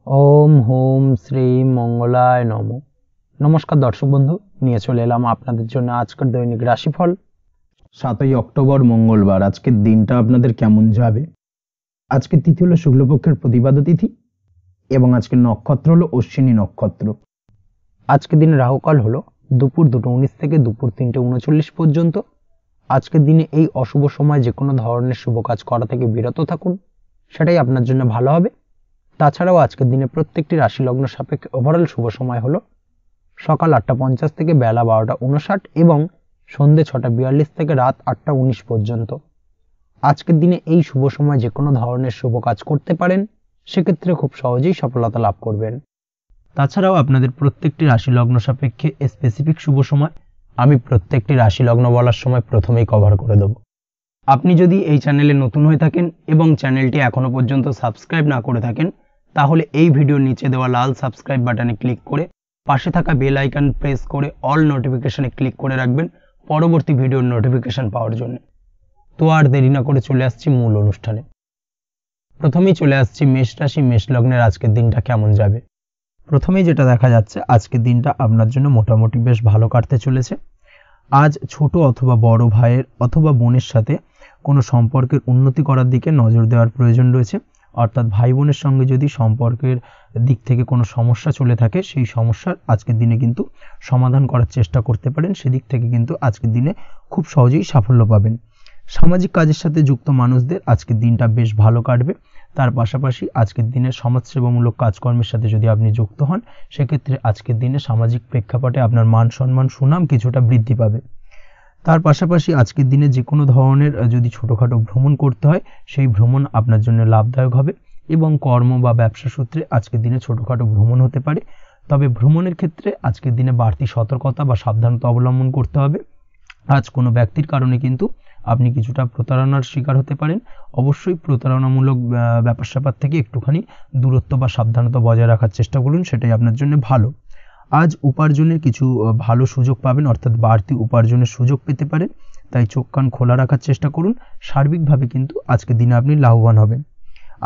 ওম home Shri মঙ্গলায় নম। নমস্কার দর্শক বন্ধু, নিয়ে চলে এলাম আপনাদের জন্য আজকের দৈনিক রাশিফল 7ই অক্টোবর মঙ্গলবার। আজকের দিনটা আপনাদের কেমন যাবে? আজকের তিথি হলো শুক্লপক্ষের প্রতিপাদ্য তিথি এবং আজকের নক্ষত্র হলো অশ্বিনী নক্ষত্র। আজকের দিনে রাহুকাল হলো দুপুর 2:19 থেকে দুপুর 3:39 পর্যন্ত। আজকের দিনে এই অশুভ সময় যে কোনো ধরনের শুভ কাজ করা থেকে বিরত থাকুন, সেটাই আপনার জন্য ভালো হবে। তাছাড়াও আজকের দিনে প্রত্যেকটি রাশি লগ্ন সাপেক্ষে ওভারঅল শুভ সময় হলো সকাল 8:50 থেকে বেলা 12:59 এবং সন্ধ্যে 6:42 থেকে রাত 8:19 পর্যন্ত। আজকের দিনে এই শুভ সময় যে কোনো ধরনের শুভ কাজ করতে পারেন, সেক্ষেত্রে খুব সহজেই সফলতা লাভ করবেন। তাছাড়াও আপনাদের প্রত্যেকটি রাশি লগ্ন সাপেক্ষে স্পেসিফিক শুভ সময় আমি প্রত্যেকটি রাশি লগ্ন বলার সময় প্রথমেই কভার করে দেব। আপনি যদি এই চ্যানেলে নতুন হয়ে থাকেন এবং চ্যানেলটি এখনো পর্যন্ত সাবস্ক্রাইব না করে থাকেন, তাহলে এই ভিডিওর নিচে দেওয়া লাল সাবস্ক্রাইব বাটনে ক্লিক করে পাশে থাকা বেল আইকন প্রেস করে অল নোটিফিকেশনে ক্লিক করে রাখবেন পরবর্তী ভিডিওর নোটিফিকেশন পাওয়ার জন্য। তো আর দেরি না করে চলে আসছি মূল অনুষ্ঠানে। প্রথমেই চলে আসছি মেষ রাশি, মেষ লগ্নের আজকের দিনটা কেমন যাবে। প্রথমেই যেটা দেখা যাচ্ছে, আজকের দিনটা আপনার জন্য মোটামুটি বেশ ভালো কাটতে চলেছে। আজ ছোট অথবা বড় ভাইয়ের অথবা বোনের সাথে কোনো সম্পর্কের উন্নতি করার দিকে নজর দেওয়ার প্রয়োজন রয়েছে। অর্থাৎ ভাই বোনের সঙ্গে যদি সম্পর্কের দিক থেকে কোনো সমস্যা চলে থাকে, সেই সমস্যার আজকের দিনে কিন্তু সমাধান করার চেষ্টা করতে পারেন। সেদিক থেকে কিন্তু আজকের দিনে খুব সহজেই সাফল্য পাবেন। সামাজিক কাজের সাথে যুক্ত মানুষদের আজকের দিনটা বেশ ভালো কাটবে। তার পাশাপাশি আজকের দিনে সমাজসেবামূলক কাজকর্মের সাথে যদি আপনি যুক্ত হন, সেক্ষেত্রে আজকের দিনে সামাজিক প্রেক্ষাপটে আপনার মান সম্মান সুনাম কিছুটা বৃদ্ধি পাবে। তার পাশাপাশি আজকের দিনে যে কোনো ধরনের যদি ছোটোখাটো ভ্রমণ করতে হয়, সেই ভ্রমণ আপনার জন্য লাভদায়ক হবে এবং কর্ম বা ব্যবসা সূত্রে আজকের দিনে ছোটোখাটো ভ্রমণ হতে পারে। তবে ভ্রমণের ক্ষেত্রে আজকের দিনে বাড়তি সতর্কতা বা সাবধানতা অবলম্বন করতে হবে। আজ কোনো ব্যক্তির কারণে কিন্তু আপনি কিছুটা প্রতারণার শিকার হতে পারেন। অবশ্যই প্রতারণামূলক ব্যাপার স্যাপার থেকে একটুখানি দূরত্ব বা সাবধানতা বজায় রাখার চেষ্টা করুন, সেটাই আপনার জন্য ভালো। আজ উপার্জনের কিছু ভালো সুযোগ পাবেন, অর্থাৎ বাড়তি উপার্জনের সুযোগ পেতে পারেন। তাই চোখ কান খোলা রাখার চেষ্টা করুন। সার্বিকভাবে কিন্তু আজকের দিনে আপনি লাভবান হবেন।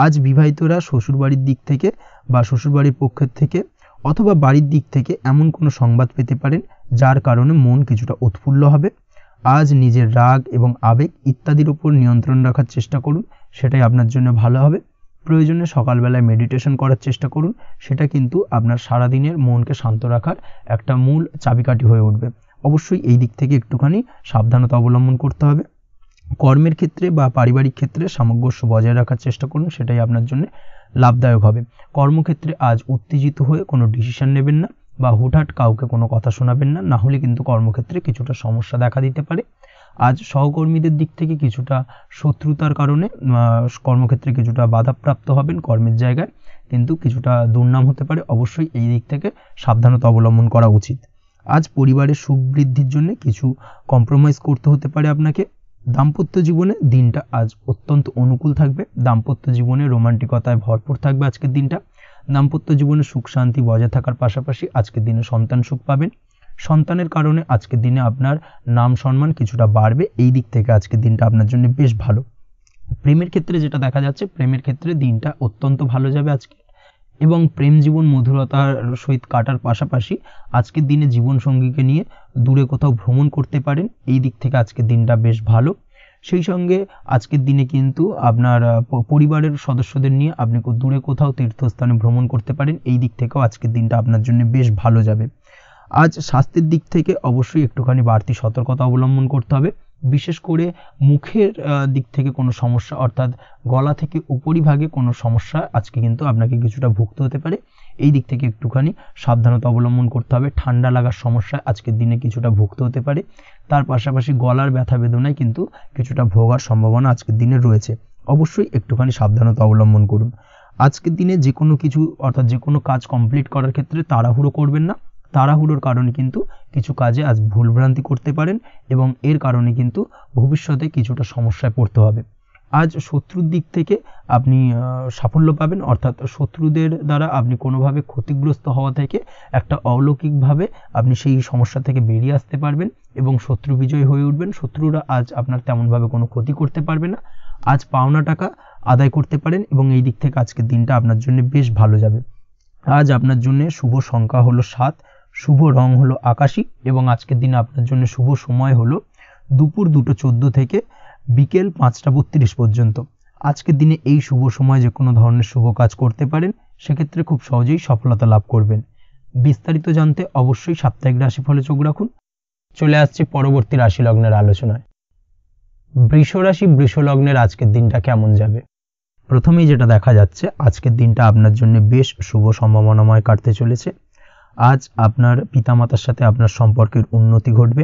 আজ বিবাহিতরা শ্বশুরবাড়ির দিক থেকে বা শ্বশুরবাড়ির পক্ষের থেকে অথবা বাড়ির দিক থেকে এমন কোনো সংবাদ পেতে পারেন যার কারণে মন কিছুটা উৎফুল্ল হবে। আজ নিজের রাগ এবং আবেগ ইত্যাদির উপর নিয়ন্ত্রণ রাখার চেষ্টা করুন, সেটাই আপনার জন্য ভালো হবে। প্রয়োজনে সকালবেলায় মেডিটেশন করার চেষ্টা করুন, সেটা কিন্তু আপনার সারাদিনের মনকে শান্ত রাখার একটা মূল চাবিকাঠি হয়ে উঠবে। অবশ্যই এই দিক থেকে একটুখানি সাবধানতা অবলম্বন করতে হবে। কর্মের ক্ষেত্রে বা পারিবারিক ক্ষেত্রে সামঞ্জস্য বজায় রাখার চেষ্টা করুন, সেটাই আপনার জন্য লাভদায়ক হবে। কর্মক্ষেত্রে আজ উত্তেজিত হয়ে কোনো ডিসিশন নেবেন না বা হুটহাট কাউকে কোনো কথা শোনাবেন না, না হলে কিন্তু কর্মক্ষেত্রে কিছুটা সমস্যা দেখা দিতে পারে। আজ সহকর্মীদের দিক থেকে কিছুটা শত্রুতার কারণে কর্মক্ষেত্রে কিছুটা বাধাপ্রাপ্ত হবেন, কর্মের জায়গায় কিন্তু কিছুটা দুর্নাম হতে পারে। অবশ্যই এই দিক থেকে সাবধানতা অবলম্বন করা উচিত। আজ পরিবারের সুখ বৃদ্ধির জন্য কিছু কম্প্রোমাইজ করতে হতে পারে আপনাকে। দাম্পত্য জীবনে দিনটা আজ অত্যন্ত অনুকূল থাকবে। দাম্পত্য জীবনে রোমান্টিকতায় ভরপুর থাকবে আজকের দিনটা। দাম্পত্য জীবনে সুখ শান্তি বজায় থাকার পাশাপাশি আজকের দিনে সন্তান সুখ পাবেন। সন্তানের কারণে আজকের দিনে আপনার নাম সম্মান কিছুটা বাড়বে। এই দিক থেকে আজকের দিনটা আপনার জন্য বেশ ভালো। প্রেমের ক্ষেত্রে যেটা দেখা যাচ্ছে, প্রেমের ক্ষেত্রে দিনটা অত্যন্ত ভালো যাবে আজকে এবং প্রেম জীবন মধুরতার সহিত কাটার পাশাপাশি আজকের দিনে জীবনসঙ্গীকে নিয়ে দূরে কোথাও ভ্রমণ করতে পারেন। এই দিক থেকে আজকের দিনটা বেশ ভালো। সেই সঙ্গে আজকের দিনে কিন্তু আপনার পরিবারের সদস্যদের নিয়ে আপনি দূরে কোথাও তীর্থস্থানে ভ্রমণ করতে পারেন। এই দিক থেকেও আজকের দিনটা আপনার জন্য বেশ ভালো যাবে। আজ স্বাস্থ্যের দিক থেকে অবশ্যই একটুখানি বাড়তি সতর্কতা অবলম্বন করতে হবে। বিশেষ করে মুখের দিক থেকে কোনো সমস্যা, অর্থাৎ গলা থেকে উপরিভাগে কোনো সমস্যা আজকে কিন্তু আপনাকে কিছুটা ভুগতে হতে পারে। এই দিক থেকে একটুখানি সাবধানতা অবলম্বন করতে হবে। ঠান্ডা লাগার সমস্যা আজকের দিনে কিছুটা ভুগতে হতে পারে। তার পাশাপাশি গলার ব্যথা বেদনায় কিন্তু কিছুটা ভোগার সম্ভাবনা আজকের দিনে রয়েছে। অবশ্যই একটুখানি সাবধানতা অবলম্বন করুন। আজকের দিনে যে কোনো কিছু, অর্থাৎ যে কোনো কাজ কমপ্লিট করার ক্ষেত্রে তাড়াহুড়ো করবেন না। তাড়াহুড়োর কারণে কিন্তু কিছু কাজে আজ ভুলভ্রান্তি করতে পারেন এবং এর কারণে কিন্তু ভবিষ্যতে কিছুটা সমস্যায় পড়তে হবে। আজ শত্রুর দিক থেকে আপনি সাফল্য পাবেন, অর্থাৎ শত্রুদের দ্বারা আপনি কোনোভাবে ক্ষতিগ্রস্ত হওয়া থেকে একটা অলৌকিকভাবে আপনি সেই সমস্যা থেকে বেরিয়ে আসতে পারবেন এবং শত্রু বিজয় হয়ে উঠবেন। শত্রুরা আজ আপনার তেমনভাবে কোনো ক্ষতি করতে পারবে না। আজ পাওনা টাকা আদায় করতে পারেন এবং এই দিক থেকে আজকের দিনটা আপনার জন্য বেশ ভালো যাবে। আজ আপনার জন্য শুভ সংখ্যা হলো 7, শুভ রং হলো আকাশী এবং আজকের দিনে আপনার জন্য শুভ সময় হলো দুপুর 2:14 থেকে বিকেল 5:32 পর্যন্ত। আজকের দিনে এই শুভ সময় যে কোনো ধরনের শুভ কাজ করতে পারেন, সেক্ষেত্রে খুব সহজেই সফলতা লাভ করবেন। বিস্তারিত জানতে অবশ্যই সাপ্তাহিক রাশিফলে চোখ রাখুন। চলে আসছে পরবর্তী রাশি লগ্নের আলোচনায়। বৃষ রাশি, বৃষ লগ্নের আজকের দিনটা কেমন যাবে? প্রথমেই যেটা দেখা যাচ্ছে, আজকের দিনটা আপনার জন্য বেশ শুভ সম্ভাবনাময় কাটতে চলেছে। আজ আপনার পিতামাতার সাথে আপনার সম্পর্কের উন্নতি ঘটবে।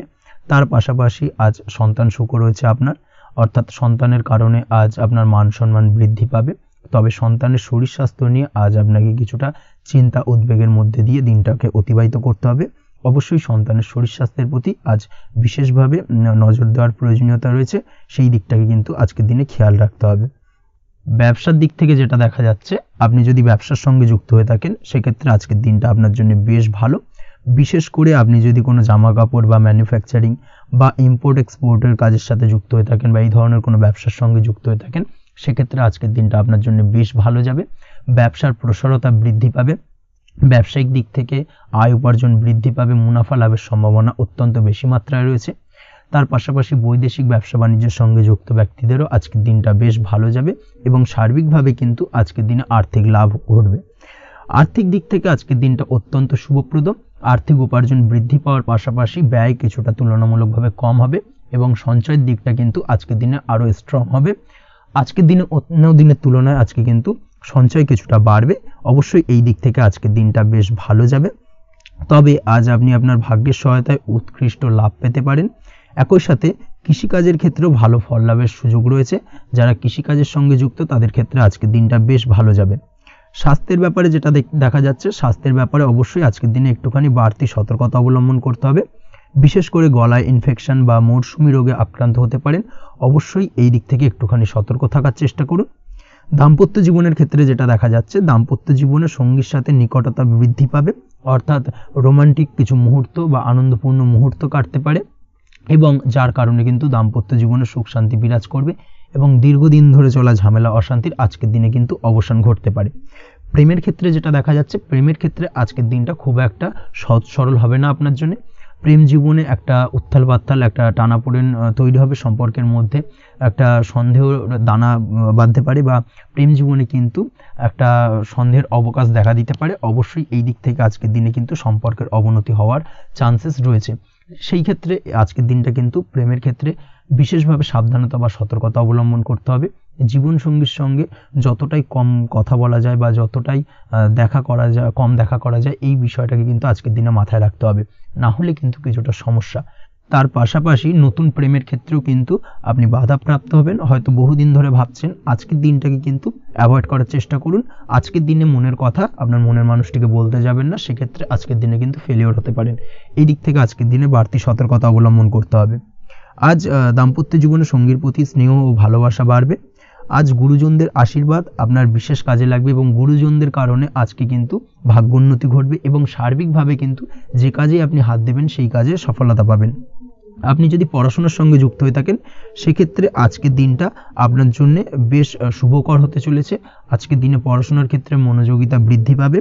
তার পাশাপাশি আজ সন্তান সুখ রয়েছে আপনার, অর্থাৎ সন্তানের কারণে আজ আপনার মান সম্মান বৃদ্ধি পাবে। তবে সন্তানের শরীর স্বাস্থ্য নিয়ে আজ আপনাকে কিছুটা চিন্তা উদ্বেগের মধ্যে দিয়ে দিনটাকে অতিবাহিত করতে হবে। অবশ্যই সন্তানের শরীর স্বাস্থ্যের প্রতি আজ বিশেষভাবে নজর দেওয়ার প্রয়োজনীয়তা রয়েছে, সেই দিকটাকে কিন্তু আজকের দিনে খেয়াল রাখতে হবে। ব্যবসার দিক থেকে যেটা দেখা যাচ্ছে, আপনি যদি ব্যবসার সঙ্গে যুক্ত হয়ে থাকেন, সেক্ষেত্রে আজকের দিনটা আপনার জন্য বেশ ভালো। বিশেষ করে আপনি যদি কোনো জামা কাপড় বা ম্যানুফ্যাকচারিং বা ইম্পোর্ট এক্সপোর্টের কাজের সাথে যুক্ত হয়ে থাকেন বা এই ধরনের কোনো ব্যবসার সঙ্গে যুক্ত হয়ে থাকেন, সেক্ষেত্রে আজকের দিনটা আপনার জন্য বেশ ভালো যাবে। ব্যবসার প্রসারতা বৃদ্ধি পাবে, ব্যবসায়িক দিক থেকে আয় উপার্জন বৃদ্ধি পাবে, মুনাফা লাভের সম্ভাবনা অত্যন্ত বেশি মাত্রায় রয়েছে। তার পাশাপাশি বৈদেশিক ব্যবসা বাণিজ্যের সঙ্গে যুক্ত ব্যক্তিদেরও আজকের দিনটা বেশ ভালো যাবে এবং সার্বিকভাবে কিন্তু আজকের দিনে আর্থিক লাভ ঘটবে। আর্থিক দিক থেকে আজকের দিনটা অত্যন্ত শুভপ্রদ। আর্থিক উপার্জন বৃদ্ধি পাওয়ার পাশাপাশি ব্যয় কিছুটা তুলনামূলকভাবে কম হবে এবং সঞ্চয়ের দিকটা কিন্তু আজকের দিনে আরও স্ট্রং হবে। আজকের দিনে অন্য দিনের তুলনায় আজকে কিন্তু সঞ্চয় কিছুটা বাড়বে। অবশ্যই এই দিক থেকে আজকের দিনটা বেশ ভালো যাবে। তবে আজ আপনি আপনার ভাগ্যের সহায়তায় উৎকৃষ্ট লাভ পেতে পারেন। একই সাথে কৃষিকাজের ক্ষেত্রেও ভালো ফল লাভের সুযোগ রয়েছে। যারা কৃষিকাজের সঙ্গে যুক্ত তাদের ক্ষেত্রে আজকের দিনটা বেশ ভালো যাবে। স্বাস্থ্যের ব্যাপারে যেটা দেখা যাচ্ছে, স্বাস্থ্যের ব্যাপারে অবশ্যই আজকের দিনে একটুখানি বাড়তি সতর্কতা অবলম্বন করতে হবে। বিশেষ করে গলায় ইনফেকশন বা মৌসুমি রোগে আক্রান্ত হতে পারেন। অবশ্যই এই দিক থেকে একটুখানি সতর্ক থাকার চেষ্টা করুন। দাম্পত্য জীবনের ক্ষেত্রে যেটা দেখা যাচ্ছে, দাম্পত্য জীবনে সঙ্গীর সাথে নিকটতা বৃদ্ধি পাবে, অর্থাৎ রোমান্টিক কিছু মুহূর্ত বা আনন্দপূর্ণ মুহূর্ত কাটতে পারে এবং যার কারণে কিন্তু দাম্পত্য জীবনে সুখ শান্তি বিরাজ করবে এবং দীর্ঘদিন ধরে চলা ঝামেলা অশান্তির আজকের দিনে কিন্তু অবসান ঘটতে পারে। প্রেমের ক্ষেত্রে যেটা দেখা যাচ্ছে, প্রেমের ক্ষেত্রে আজকের দিনটা খুব একটা সহজ সরল হবে না আপনার জন্য। প্রেম জীবনে একটা উত্থাল পাত্থাল একটা টানাপোড়েন তৈরি হবে, সম্পর্কের মধ্যে একটা সন্দেহ দানা বাঁধতে পারে বা প্রেম জীবনে কিন্তু একটা সন্দেহের অবকাশ দেখা দিতে পারে। অবশ্যই এই দিক থেকে আজকের দিনে কিন্তু সম্পর্কের অবনতি হওয়ার চান্সেস রয়েছে। সেই ক্ষেত্রে আজকের দিনটা কিন্তু প্রেমের ক্ষেত্রে বিশেষভাবে সাবধানতা বা সতর্কতা অবলম্বন করতে হবে। জীবনসঙ্গীর সঙ্গে যতটাই কম কথা বলা যায় বা যতটাই কম দেখা করা যায়, এই বিষয়টাকে কিন্তু আজকের দিনে মাথায় রাখতে হবে, না হলে কিন্তু কিছুটা সমস্যা। তার পাশাপাশি নতুন প্রেমের ক্ষেত্রেও কিন্তু আপনি বাধাপ্রাপ্ত হবেন। হয়তো বহুদিন ধরে ভাবছেন, আজকের দিনটাকে কিন্তু অ্যাভয়েড করার চেষ্টা করুন। আজকের দিনে মনের কথা আপনার মনের মানুষটিকে বলতে যাবেন না, সেক্ষেত্রে আজকের দিনে কিন্তু ফেলিওর হতে পারেন। এই দিক থেকে আজকের দিনে বাড়তি সতর্কতা অবলম্বন করতে হবে। আজ দাম্পত্য জীবনে সঙ্গীর প্রতি স্নেহ ও ভালোবাসা বাড়বে। আজ গুরুজনদের আশীর্বাদ আপনার বিশেষ কাজে লাগবে এবং গুরুজনদের কারণে আজকে কিন্তু ভাগ্যোন্নতি ঘটবে এবং সার্বিকভাবে কিন্তু যে কাজে আপনি হাত দেবেন সেই কাজে সফলতা পাবেন। আপনি যদি পড়াশোনার সঙ্গে যুক্ত হয়ে থাকেন, সেক্ষেত্রে আজকের দিনটা আপনার জন্য বেশ শুভকর হতে চলেছে। আজকের দিনে পড়াশোনার ক্ষেত্রে মনোযোগিতা বৃদ্ধি পাবে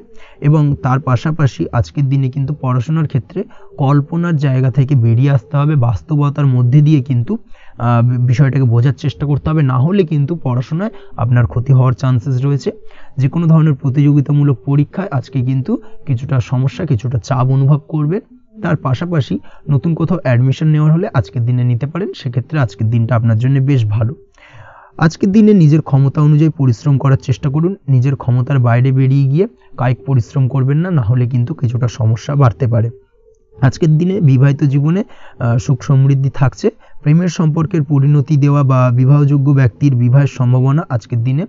এবং তার পাশাপাশি আজকের দিনে কিন্তু পড়াশোনার ক্ষেত্রে কল্পনার জায়গা থেকে বেরিয়ে আসতে হবে, বাস্তবতার মধ্যে দিয়ে কিন্তু বিষয়টাকে বোঝার চেষ্টা করতে হবে, না হলে কিন্তু পড়াশোনায় আপনার ক্ষতি হওয়ার চান্সেস রয়েছে। যে কোনো ধরনের প্রতিযোগিতামূলক পরীক্ষায় আজকে কিন্তু কিছুটা সমস্যা, কিছুটা চাপ অনুভব করবে। তার পাশাপাশি নতুন কোথাও অ্যাডমিশন নেওয়ার হলে আজকের দিনে নিতে পারেন, সেক্ষেত্রে আজকের দিনটা আপনার জন্য বেশ ভালো। আজকের দিনে নিজের ক্ষমতা অনুযায়ী পরিশ্রম করার চেষ্টা করুন। নিজের ক্ষমতার বাইরে বেরিয়ে গিয়ে কায়িক পরিশ্রম করবেন না, না হলে কিন্তু কিছুটা সমস্যা বাড়তে পারে। আজকের দিনে বিবাহিত জীবনে সুখ সমৃদ্ধি থাকছে। প্রেমের সম্পর্কের পরিণতি দেওয়া বা বিবাহযোগ্য ব্যক্তির বিবাহের সম্ভাবনা আজকের দিনে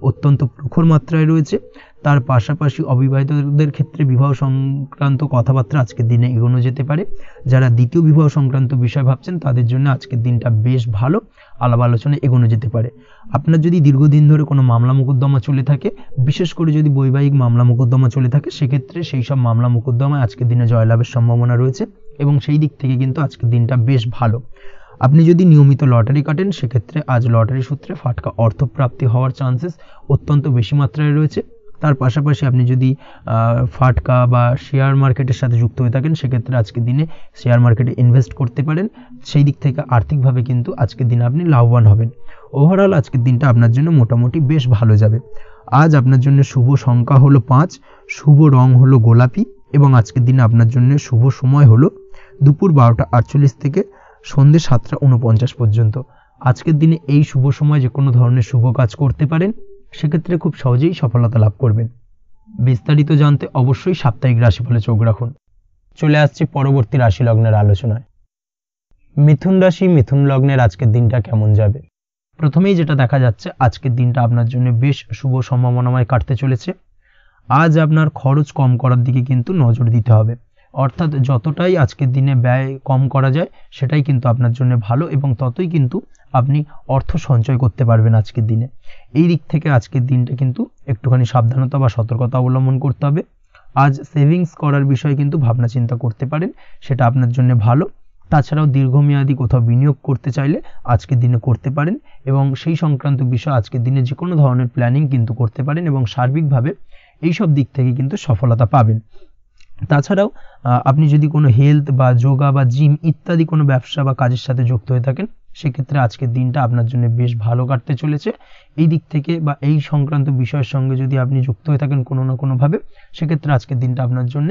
অত্যন্ত প্রখর মাত্রায় রয়েছে। তার পাশাপাশি অবিবাহিতদের ক্ষেত্রে বিবাহ সংক্রান্ত কথাবার্তা আজকের দিনে এগোনো যেতে পারে। যারা দ্বিতীয় বিবাহ সংক্রান্ত বিষয় ভাবছেন তাদের জন্য আজকের দিনটা বেশ ভালো, আলাপ আলোচনায় এগোনো যেতে পারে। আপনার যদি দীর্ঘদিন ধরে কোনো মামলা মোকদ্দমা চলে থাকে, বিশেষ করে যদি বৈবাহিক মামলা মোকদ্দমা চলে থাকে, সেক্ষেত্রে সেই সব মামলা মোকদ্দমায় আজকের দিনে জয়লাভের সম্ভাবনা রয়েছে এবং সেই দিক থেকে কিন্তু আজকের দিনটা বেশ ভালো। আপনি যদি নিয়মিত লটারি কাটেন, সেক্ষেত্রে আজ লটারি সূত্রে ফাটকা অর্থপ্রাপ্তি হওয়ার চান্সেস অত্যন্ত বেশি মাত্রায় রয়েছে। তার পাশাপাশি আপনি যদি ফাটকা বা শেয়ার মার্কেটের সাথে যুক্ত হয়ে থাকেন সেক্ষেত্রে আজকের দিনে শেয়ার মার্কেটে ইনভেস্ট করতে পারেন। সেই দিক থেকে আর্থিকভাবে কিন্তু আজকের দিনে আপনি লাভবান হবেন। ওভারঅল আজকের দিনটা আপনার জন্য মোটামুটি বেশ ভালো যাবে। আজ আপনার জন্য শুভ সংখ্যা হলো 5, শুভ রং হলো গোলাপি এবং আজকের দিনে আপনার জন্য শুভ সময় হলো দুপুর 12:48 থেকে সন্ধ্যে 7:49 পর্যন্ত। আজকের দিনে এই শুভ সময় যে কোনো ধরনের শুভ কাজ করতে পারেন, সেক্ষেত্রে খুব সহজেই সফলতা লাভ করবেন। বিস্তারিত জানতে অবশ্যই সাপ্তাহিক রাশিফলে চোখ রাখুন। চলে আসছি পরবর্তী রাশি লগ্নের আলোচনায়। মিথুন রাশি, মিথুন লগ্নের আজকের দিনটা কেমন যাবে? প্রথমেই যেটা দেখা যাচ্ছে, আজকের দিনটা আপনার জন্য বেশ শুভ সম্ভাবনাময় কাটতে চলেছে। আজ আপনার খরচ কম করার দিকে কিন্তু নজর দিতে হবে, অর্থাৎ যতটাই আজকের দিনে ব্যয় কম করা যায় সেটাই কিন্তু আপনার জন্য ভালো এবং ততই কিন্তু আপনি অর্থ সঞ্চয় করতে পারবেন আজকের দিনে। এই দিক থেকে আজকের দিনটা কিন্তু একটুখানি সাবধানতা বা সতর্কতা অবলম্বন করতে হবে। আজ সেভিংস করার বিষয়ে কিন্তু ভাবনা চিন্তা করতে পারেন, সেটা আপনার জন্য ভালো। তাছাড়াও দীর্ঘমেয়াদী কোথাও বিনিয়োগ করতে চাইলে আজকের দিনে করতে পারেন এবং সেই সংক্রান্ত বিষয় আজকের দিনে যে কোনো ধরনের প্ল্যানিং কিন্তু করতে পারেন এবং সার্বিকভাবে এইসব দিক থেকে কিন্তু সফলতা পাবেন। তাছাড়াও আপনি যদি কোনো হেলথ বা যোগা বা জিম ইত্যাদি কোনো ব্যবসা বা কাজের সাথে যুক্ত হয়ে থাকেন, সেক্ষেত্রে আজকের দিনটা আপনার জন্য বেশ ভালো কাটতে চলেছে। এই দিক থেকে বা এই সংক্রান্ত বিষয়ের সঙ্গে যদি আপনি যুক্ত হয়ে থাকেন কোনো না কোনোভাবে, সেক্ষেত্রে আজকের দিনটা আপনার জন্য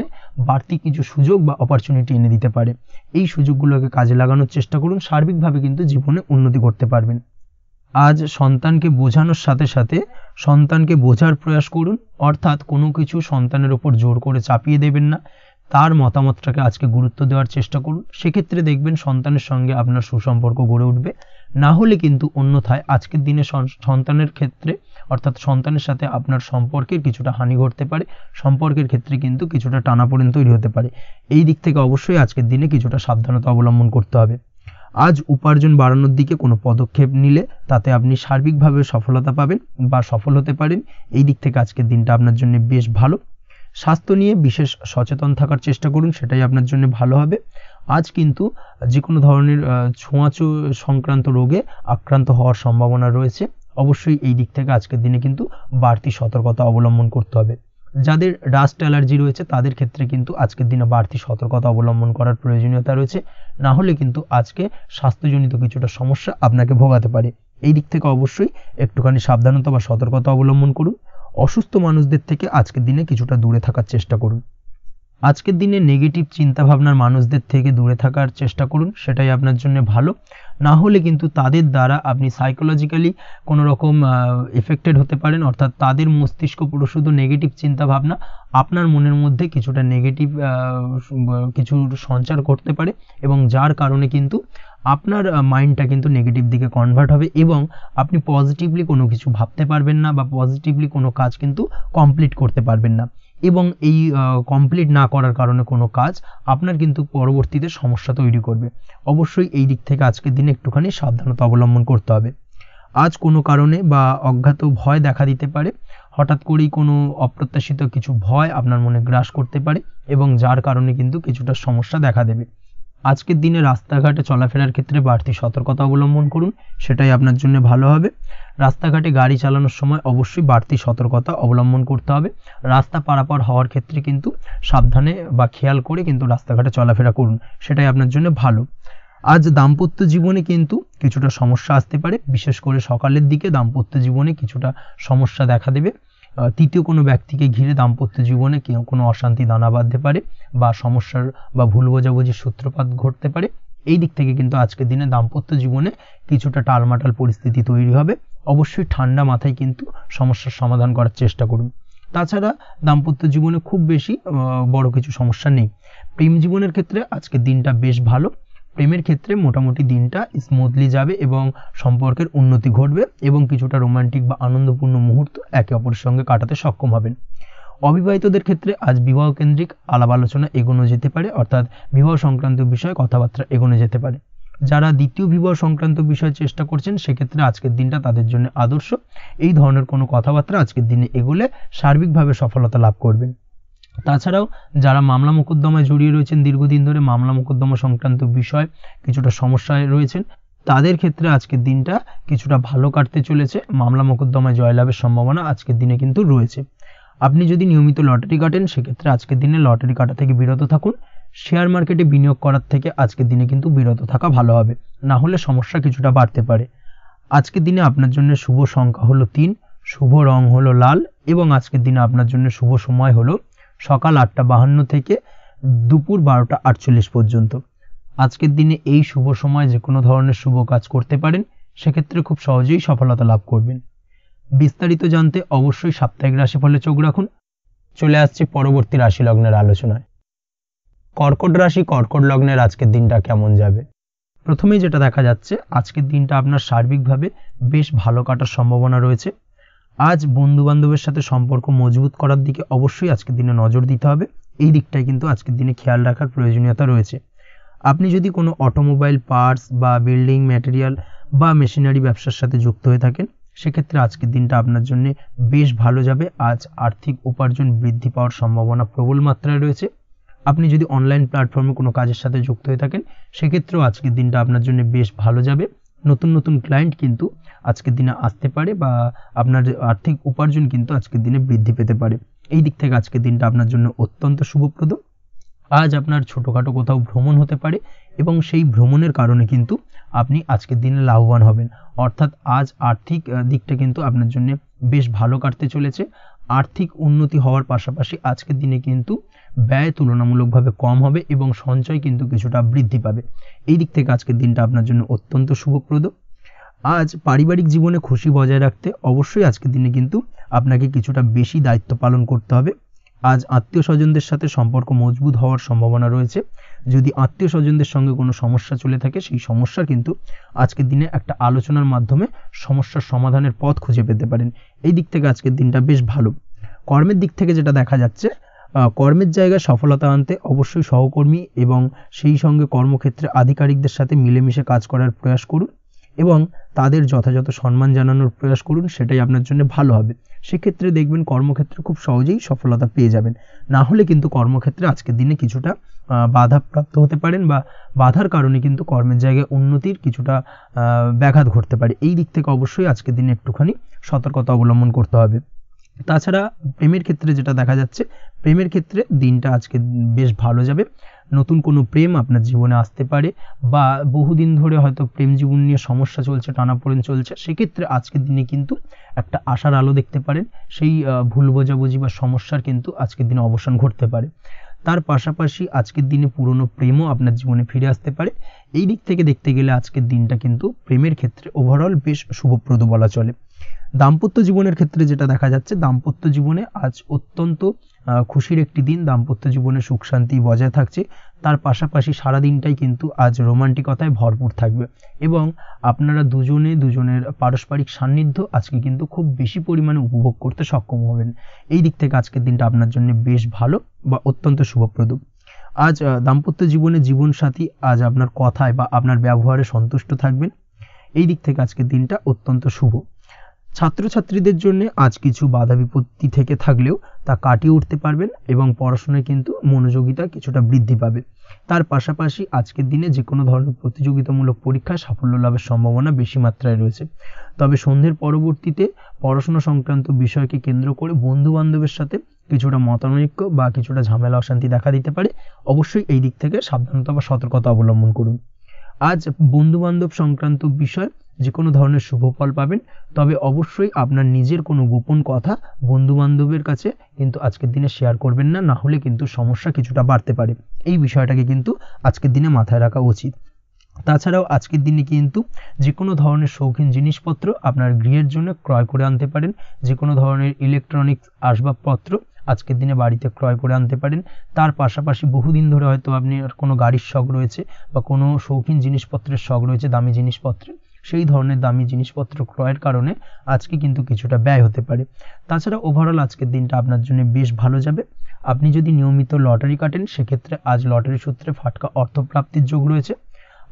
বাড়তি কিছু সুযোগ বা অপরচুনিটি এনে দিতে পারে। এই সুযোগগুলোকে কাজে লাগানোর চেষ্টা করুন, সার্বিকভাবে কিন্তু জীবনে উন্নতি করতে পারবেন। আজ সন্তানকে বোঝানোর সাথে সাথে সন্তানকে বোঝার প্রয়াস করুন, অর্থাৎ কোনো কিছু সন্তানের ওপর জোর করে চাপিয়ে দেবেন না, তার মতামতটাকে আজকে গুরুত্ব দেওয়ার চেষ্টা করুন। সেক্ষেত্রে দেখবেন সন্তানের সঙ্গে আপনার সুসম্পর্ক গড়ে উঠবে। না হলে কিন্তু অন্যথায় আজকের দিনে সন্তানের ক্ষেত্রে অর্থাৎ সন্তানের সাথে আপনার সম্পর্কের কিছুটা হানি ঘটতে পারে, সম্পর্কের ক্ষেত্রে কিন্তু কিছুটা টানাপোড়েন তৈরি হতে পারে। এই দিক থেকে অবশ্যই আজকের দিনে কিছুটা সাবধানতা অবলম্বন করতে হবে। আজ উপার্জন বাড়ানোর দিকে কোনো পদক্ষেপ নিলে তাতে আপনি সার্বিকভাবে সফলতা পাবেন বা সফল হতে পারেন। এই দিক থেকে আজকের দিনটা আপনার জন্য বেশ ভালো। স্বাস্থ্য নিয়ে বিশেষ সচেতন থাকার চেষ্টা করুন, সেটাই আপনার জন্য ভালো হবে। আজ কিন্তু যে কোনো ধরনের ছোঁয়াচে সংক্রান্ত রোগে আক্রান্ত হওয়ার সম্ভাবনা রয়েছে। অবশ্যই এই দিক থেকে আজকের দিনে কিন্তু বাড়তি সতর্কতা অবলম্বন করতে হবে। যাদের ডাস্ট অ্যালার্জি রয়েছে তাদের ক্ষেত্রে কিন্তু আজকের দিনে বাড়তি সতর্কতা অবলম্বন করার প্রয়োজনীয়তা রয়েছে, না হলে কিন্তু আজকে স্বাস্থ্যজনিত কিছুটা সমস্যা আপনাকে ভোগাতে পারে। এই দিক থেকে অবশ্যই একটুখানি সাবধানতা বা সতর্কতা অবলম্বন করুন। অসুস্থ মানুষদের থেকে আজকের দিনে কিছুটা দূরে থাকার চেষ্টা করুন। আজকের দিনে নেগেটিভ চিন্তাভাবনার মানুষদের থেকে দূরে থাকার চেষ্টা করুন, সেটাই আপনার জন্য ভালো। না হলে কিন্তু তাদের দ্বারা আপনি সাইকোলজিক্যালি কোনো রকম এফেক্টেড হতে পারেন, অর্থাৎ তাদের মস্তিষ্ক পুরো শুধু নেগেটিভ চিন্তাভাবনা আপনার মনের মধ্যে কিছুটা নেগেটিভ কিছু সঞ্চার করতে পারে এবং যার কারণে কিন্তু আপনার মাইন্ডটা কিন্তু নেগেটিভ দিকে কনভার্ট হবে এবং আপনি পজিটিভলি কোনো কিছু ভাবতে পারবেন না বা পজিটিভলি কোনো কাজ কিন্তু কমপ্লিট করতে পারবেন না এবং এই কমপ্লিট না করার কারণে কোনো কাজ আপনার কিন্তু পরবর্তীতে সমস্যা তৈরি করবে। অবশ্যই এই দিক থেকে আজকের দিনে একটুখানি সাবধানতা অবলম্বন করতে হবে। আজ কোনো কারণে বা অজ্ঞাত ভয় দেখা দিতে পারে, হঠাৎ করেই কোনো অপ্রত্যাশিত কিছু ভয় আপনার মনে গ্রাস করতে পারে এবং যার কারণে কিন্তু কিছুটা সমস্যা দেখা দেবে। আজকের দিনে রাস্তাঘাটে চলাফেরার ক্ষেত্রে বাড়তি সতর্কতা অবলম্বন করুন, সেটাই আপনার জন্য ভালো হবে। রাস্তাঘাটে গাড়ি চালানোর সময় অবশ্যই বাড়তি সতর্কতা অবলম্বন করতে হবে। রাস্তা পারাপার হওয়ার ক্ষেত্রে কিন্তু সাবধানে বা খেয়াল করে কিন্তু রাস্তাঘাটে চলাফেরা করুন, সেটাই আপনার জন্য ভালো। আজ দাম্পত্য জীবনে কিন্তু কিছুটা সমস্যা আসতে পারে, বিশেষ করে সকালের দিকে দাম্পত্য জীবনে কিছুটা সমস্যা দেখা দেবে। তৃতীয় কোনো ব্যক্তিকে ঘিরে দাম্পত্য জীবনে কোনো অশান্তি দানা বাঁধতে পারে বা সমস্যার বা ভুল বোঝাবুঝির সূত্রপাত ঘটতে পারে। এই দিক থেকে কিন্তু আজকের দিনে দাম্পত্য জীবনে কিছুটা টালমাটাল পরিস্থিতি তৈরি হবে। অবশ্যই ঠান্ডা মাথায় কিন্তু সমস্যার সমাধান করার চেষ্টা করুন। তাছাড়া দাম্পত্য জীবনে খুব বেশি বড় কিছু সমস্যা নেই। প্রেম জীবনের ক্ষেত্রে আজকের দিনটা বেশ ভালো। প্রেমের ক্ষেত্রে মোটামুটি দিনটা স্মুথলি যাবে এবং সম্পর্কের উন্নতি ঘটবে এবং কিছুটা রোমান্টিক বা আনন্দপূর্ণ মুহূর্ত একে অপরের সঙ্গে কাটাতে সক্ষম হবেন। অবিবাহিতদের ক্ষেত্রে আজ বিবাহ কেন্দ্রিক আলাপ আলোচনা এগোনো যেতে পারে, অর্থাৎ বিবাহ সংক্রান্ত বিষয়ে কথাবার্তা এগোনো যেতে পারে। যারা দ্বিতীয় বিবাহ সংক্রান্ত বিষয়ে চেষ্টা করছেন সেক্ষেত্রে আজকের দিনটা তাদের জন্য আদর্শ। এই ধরনের কোনো কথাবার্তা আজকের দিনে এগোলে সার্বিকভাবে সফলতা লাভ করবেন। তাছাড়াও যারা মামলা মোকদ্দমায় জড়িয়ে রয়েছেন, দীর্ঘদিন ধরে মামলা মোকদ্দমা সংক্রান্ত বিষয় কিছুটা সমস্যায় রয়েছেন, তাদের ক্ষেত্রে আজকের দিনটা কিছুটা ভালো কাটতে চলেছে। মামলা মোকদ্দমায় জয়লাভের সম্ভাবনা আজকের দিনে কিন্তু রয়েছে। আপনি যদি নিয়মিত লটারি কাটেন সেক্ষেত্রে আজকের দিনে লটারি কাটা থেকে বিরত থাকুন। শেয়ার মার্কেটে বিনিয়োগ করার থেকে আজকের দিনে কিন্তু বিরত থাকা ভালো হবে, না হলে সমস্যা কিছুটা বাড়তে পারে। আজকের দিনে আপনার জন্য শুভ সংখ্যা হলো 3, শুভ রং হলো লাল এবং আজকের দিনে আপনার জন্য শুভ সময় হলো সকাল 8:52 থেকে দুপুর 12:48 পর্যন্ত। আজকের দিনে এই শুভ সময় যে কোনো ধরনের শুভ কাজ করতে পারেন, সেক্ষেত্রে খুব সহজেই সফলতা লাভ করবেন। বিস্তারিত জানতে অবশ্যই সাপ্তাহিক রাশিফলে চোখ রাখুন। চলে আসছি পরবর্তী রাশি লগ্নের আলোচনায়। কর্কট রাশি, কর্কট লগ্নের আজকের দিনটা কেমন যাবে? প্রথমেই যেটা দেখা যাচ্ছে, আজকের দিনটা আপনার সার্বিকভাবে বেশ ভালো কাটার সম্ভাবনা রয়েছে। আজ বন্ধু বান্ধবের সাথে সম্পর্ক মজবুত করার দিকে অবশ্যই আজকের দিনে নজর দিতে হবে। এই দিকটাই কিন্তু আজকের দিনে খেয়াল রাখার প্রয়োজনীয়তা রয়েছে। আপনি যদি কোনো অটোমোবাইল পার্টস বা বিল্ডিং ম্যাটেরিয়াল বা মেশিনারি ব্যবসার সাথে যুক্ত হয়ে থাকেন, সেক্ষেত্রে আজকের দিনটা আপনার জন্য বেশ ভালো যাবে। আজ আর্থিক উপার্জন বৃদ্ধি পাওয়ার সম্ভাবনা প্রবল মাত্রায় রয়েছে। আপনি যদি অনলাইন প্ল্যাটফর্মে কোনো কাজের সাথে যুক্ত হয়ে থাকেন, সেক্ষেত্রেও আজকের দিনটা আপনার জন্য বেশ ভালো যাবে। নতুন নতুন ক্লায়েন্ট কিন্তু আজকের দিনে আসতে পারে বা আপনার আর্থিক উপার্জন কিন্তু আজকের দিনে বৃদ্ধি পেতে পারে। এই দিক থেকে আজকের দিনটা আপনার জন্য অত্যন্ত শুভপ্রদ। আজ আপনার ছোটোখাটো কোথাও ভ্রমণ হতে পারে এবং সেই ভ্রমণের কারণে কিন্তু আপনি আজকের দিনে লাভবান হবেন। অর্থাৎ আজ আর্থিক দিকটা কিন্তু আপনার জন্য বেশ ভালো কাটতে চলেছে। আর্থিক উন্নতি হওয়ার পাশাপাশি আজকের দিনে কিন্তু ব্যয় তুলনামূলকভাবে কম হবে এবং সঞ্চয় কিন্তু কিছুটা বৃদ্ধি পাবে। এই দিক থেকে আজকের দিনটা আপনার জন্য অত্যন্ত শুভপ্রদ। আজ পারিবারিক জীবনে খুশি বজায় রাখতে অবশ্যই আজকের দিনে কিন্তু আপনাকে কিছুটা বেশি দায়িত্ব পালন করতে হবে। আজ আত্মীয় স্বজনদের সাথে সম্পর্ক মজবুত হওয়ার সম্ভাবনা রয়েছে। যদি আত্মীয় স্বজনদের সঙ্গে কোনো সমস্যা চলে থাকে, সেই সমস্যার কিন্তু আজকের দিনে একটা আলোচনার মাধ্যমে সমস্যার সমাধানের পথ খুঁজে পেতে পারেন। এই দিক থেকে আজকের দিনটা বেশ ভালো। কর্মের দিক থেকে যেটা দেখা যাচ্ছে, কর্মের জায়গায় সফলতা আনতে অবশ্যই সহকর্মী এবং সেই সঙ্গে কর্মক্ষেত্রে আধিকারিকদের সাথে মিলেমিশে কাজ করার প্রয়াস করুন এবং তাদের যথাযথ সম্মান জানানোর প্রয়াস করুন, সেটাই আপনার জন্য ভালো হবে। সেক্ষেত্রে দেখবেন কর্মক্ষেত্রে খুব সহজেই সফলতা পেয়ে যাবেন। না হলে কিন্তু কর্মক্ষেত্রে আজকের দিনে কিছুটা বাধাপ্রাপ্ত হতে পারেন বা বাধার কারণে কিন্তু কর্মের জায়গায় উন্নতির কিছুটা ব্যাঘাত ঘটতে পারে। এই দিক থেকে অবশ্যই আজকের দিনে একটুখানি সতর্কতা অবলম্বন করতে হবে। তাছাড়া প্রেমের ক্ষেত্রে যেটা দেখা যাচ্ছে, প্রেমের ক্ষেত্রে দিনটা আজকে বেশ ভালো যাবে। নতুন কোনো প্রেম আপনার জীবনে আসতে পারে বা বহুদিন ধরে হয়তো প্রেম জীবন নিয়ে সমস্যা চলছে, টানাপোড়েন চলছে, সেক্ষেত্রে আজকের দিনে কিন্তু একটা আশার আলো দেখতে পারেন। সেই ভুল বোঝাবুঝি বা সমস্যার কিন্তু আজকের দিনে অবসান ঘটতে পারে। তার পাশাপাশি আজকের দিনে পুরনো প্রেমও আপনার জীবনে ফিরে আসতে পারে। এই দিক থেকে দেখতে গেলে আজকের দিনটা কিন্তু প্রেমের ক্ষেত্রে ওভারঅল বেশ শুভপ্রদ বলা চলে। দাম্পত্য জীবনের ক্ষেত্রে যেটা দেখা যাচ্ছে, দাম্পত্য জীবনে আজ অত্যন্ত খুশির একটি দিন। দাম্পত্য জীবনে সুখ শান্তি বজায় থাকছে। তার পাশাপাশি সারা দিনটাই কিন্তু আজ রোমান্টিকতায় ভরপুর থাকবে এবং আপনারা দুজনের পারস্পরিক সান্নিধ্য আজকে কিন্তু খুব বেশি পরিমাণে উপভোগ করতে সক্ষম হবেন। এই দিক থেকে আজকের দিনটা আপনার জন্য বেশ ভালো বা অত্যন্ত শুভপ্রদ। আজ দাম্পত্য জীবনে জীবনসাথী আজ আপনার কথায় বা আপনার ব্যবহারে সন্তুষ্ট থাকবেন। এই দিক থেকে আজকের দিনটা অত্যন্ত শুভ। ছাত্রছাত্রীদের জন্য আজ কিছু বাধা বিপত্তি থেকে থাকলেও তা কাটিয়ে উঠতে পারবেন এবং পড়াশোনায় কিন্তু মনোযোগিতা কিছুটা বৃদ্ধি পাবে। তার পাশাপাশি আজকের দিনে যে কোনো ধরনের প্রতিযোগিতামূলক পরীক্ষায় সাফল্য লাভের সম্ভাবনা বেশি মাত্রায় রয়েছে। তবে সন্ধ্যের পরবর্তীতে পড়াশোনা সংক্রান্ত বিষয়কে কেন্দ্র করে বন্ধু বান্ধবের সাথে কিছুটা মতানৈক্য বা কিছুটা ঝামেলা অশান্তি দেখা দিতে পারে। অবশ্যই এই দিক থেকে সাবধানতা বা সতর্কতা অবলম্বন করুন। আজ বন্ধু বান্ধব সংক্রান্ত বিষয় যে কোনো ধরনের শুভ ফল পাবেন, তবে অবশ্যই আপনার নিজের কোনো গোপন কথা বন্ধু বান্ধবের কাছে কিন্তু আজকের দিনে শেয়ার করবেন না, না হলে কিন্তু সমস্যা কিছুটা বাড়তে পারে। এই বিষয়টাকে কিন্তু আজকের দিনে মাথায় রাখা উচিত। তাছাড়াও আজকের দিনে কিন্তু যে কোনো ধরনের শৌখিন জিনিসপত্র আপনার গৃহের জন্য ক্রয় করে আনতে পারেন। যে কোনো ধরনের ইলেকট্রনিক্স আসবাবপত্র আজকের দিনে বাড়িতে ক্রয় করে আনতে পারেন। তার পাশাপাশি বহুদিন ধরে হয়তো আপনি কোনো গাড়ির শখ রয়েছে বা কোনো শৌখিন জিনিসপত্রের শখ রয়েছে, দামি জিনিসপত্রের, সেই ধরনের দামি জিনিসপত্র ক্রয়ের কারণে আজকে কিন্তু কিছুটা ব্যয় হতে পারে। তাছাড়া ওভারঅল আজকের দিনটা আপনার জন্য বেশ ভালো যাবে। আপনি যদি নিয়মিত লটারি কাটেন, সেক্ষেত্রে আজ লটারি সূত্রে ফাটকা অর্থপ্রাপ্তির যোগ রয়েছে।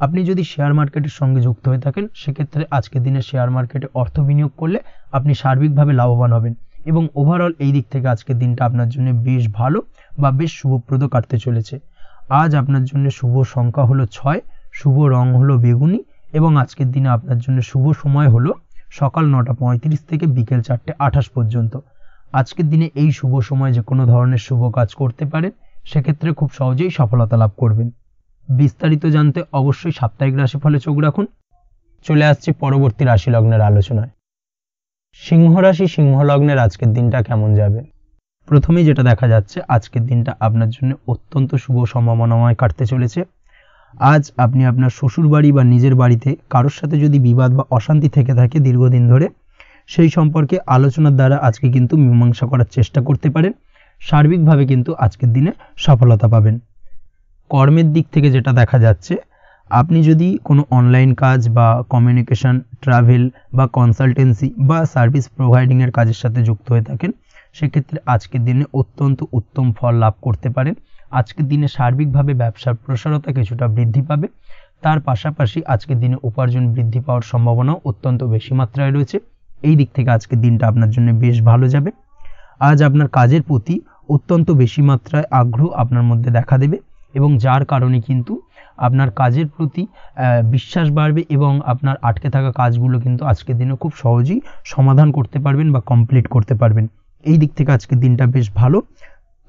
আপনি যদি শেয়ার মার্কেটের সঙ্গে যুক্ত হয়ে থাকেন, সেক্ষেত্রে আজকের দিনে শেয়ার মার্কেটে অর্থ বিনিয়োগ করলে আপনি সার্বিকভাবে লাভবান হবেন এবং ওভারঅল এই দিক থেকে আজকের দিনটা আপনার জন্য বেশ ভালো বা বেশ শুভপ্রদ কাটতে চলেছে। আজ আপনার জন্য শুভ সংখ্যা হলো 6, শুভ রং হলো বেগুনি এবং আজকের দিনে আপনার জন্য শুভ সময় হলো সকাল 9:35 থেকে বিকেল 4:28 পর্যন্ত। আজকের দিনে এই শুভ সময় যে কোনো ধরনের শুভ কাজ করতে পারেন, সেক্ষেত্রে খুব সহজেই সফলতা লাভ করবেন। বিস্তারিত জানতে অবশ্যই সাপ্তাহিক রাশিফলে চোখ রাখুন। চলে আসছি পরবর্তী রাশি লগ্নের আলোচনায়। সিংহ রাশি সিংহ লগ্নের আজকের দিনটা কেমন যাবে? প্রথমেই যেটা দেখা যাচ্ছে, আজকের দিনটা আপনার জন্য অত্যন্ত শুভ সম্ভাবনাময় কাটতে চলেছে। আজ আপনি আপনার শ্বশুর বাড়ি বা নিজের বাড়িতে কারোর সাথে যদি বিবাদ বা অশান্তি থেকে থাকে দীর্ঘদিন ধরে, সেই সম্পর্কে আলোচনার দ্বারা আজকে কিন্তু মীমাংসা করার চেষ্টা করতে পারেন। সার্বিকভাবে কিন্তু আজকের দিনে সফলতা পাবেন। কর্মের দিক থেকে যেটা দেখা যাচ্ছে, আপনি যদি কোনো অনলাইন কাজ বা কমিউনিকেশন, ট্রাভেল বা কনসালটেন্সি বা সার্ভিস প্রোভাইডিংয়ের কাজের সাথে যুক্ত হয়ে থাকেন, সেক্ষেত্রে আজকের দিনে অত্যন্ত উত্তম ফল লাভ করতে পারেন। আজকের দিনে সার্বিকভাবে ব্যবসার প্রসারতা কিছুটা বৃদ্ধি পাবে। তার পাশাপাশি আজকের দিনে উপার্জন বৃদ্ধি পাওয়ার সম্ভাবনাও অত্যন্ত বেশি মাত্রায় রয়েছে। এই দিক থেকে আজকের দিনটা আপনার জন্য বেশ ভালো যাবে। আজ আপনার কাজের প্রতি অত্যন্ত বেশি মাত্রায় আগ্রহ আপনার মধ্যে দেখা দেবে এবং যার কারণে কিন্তু আপনার কাজের প্রতি বিশ্বাস বাড়বে এবং আপনার আটকে থাকা কাজগুলো কিন্তু আজকের দিনে খুব সহজেই সমাধান করতে পারবেন বা কমপ্লিট করতে পারবেন। এই দিক থেকে আজকের দিনটা বেশ ভালো।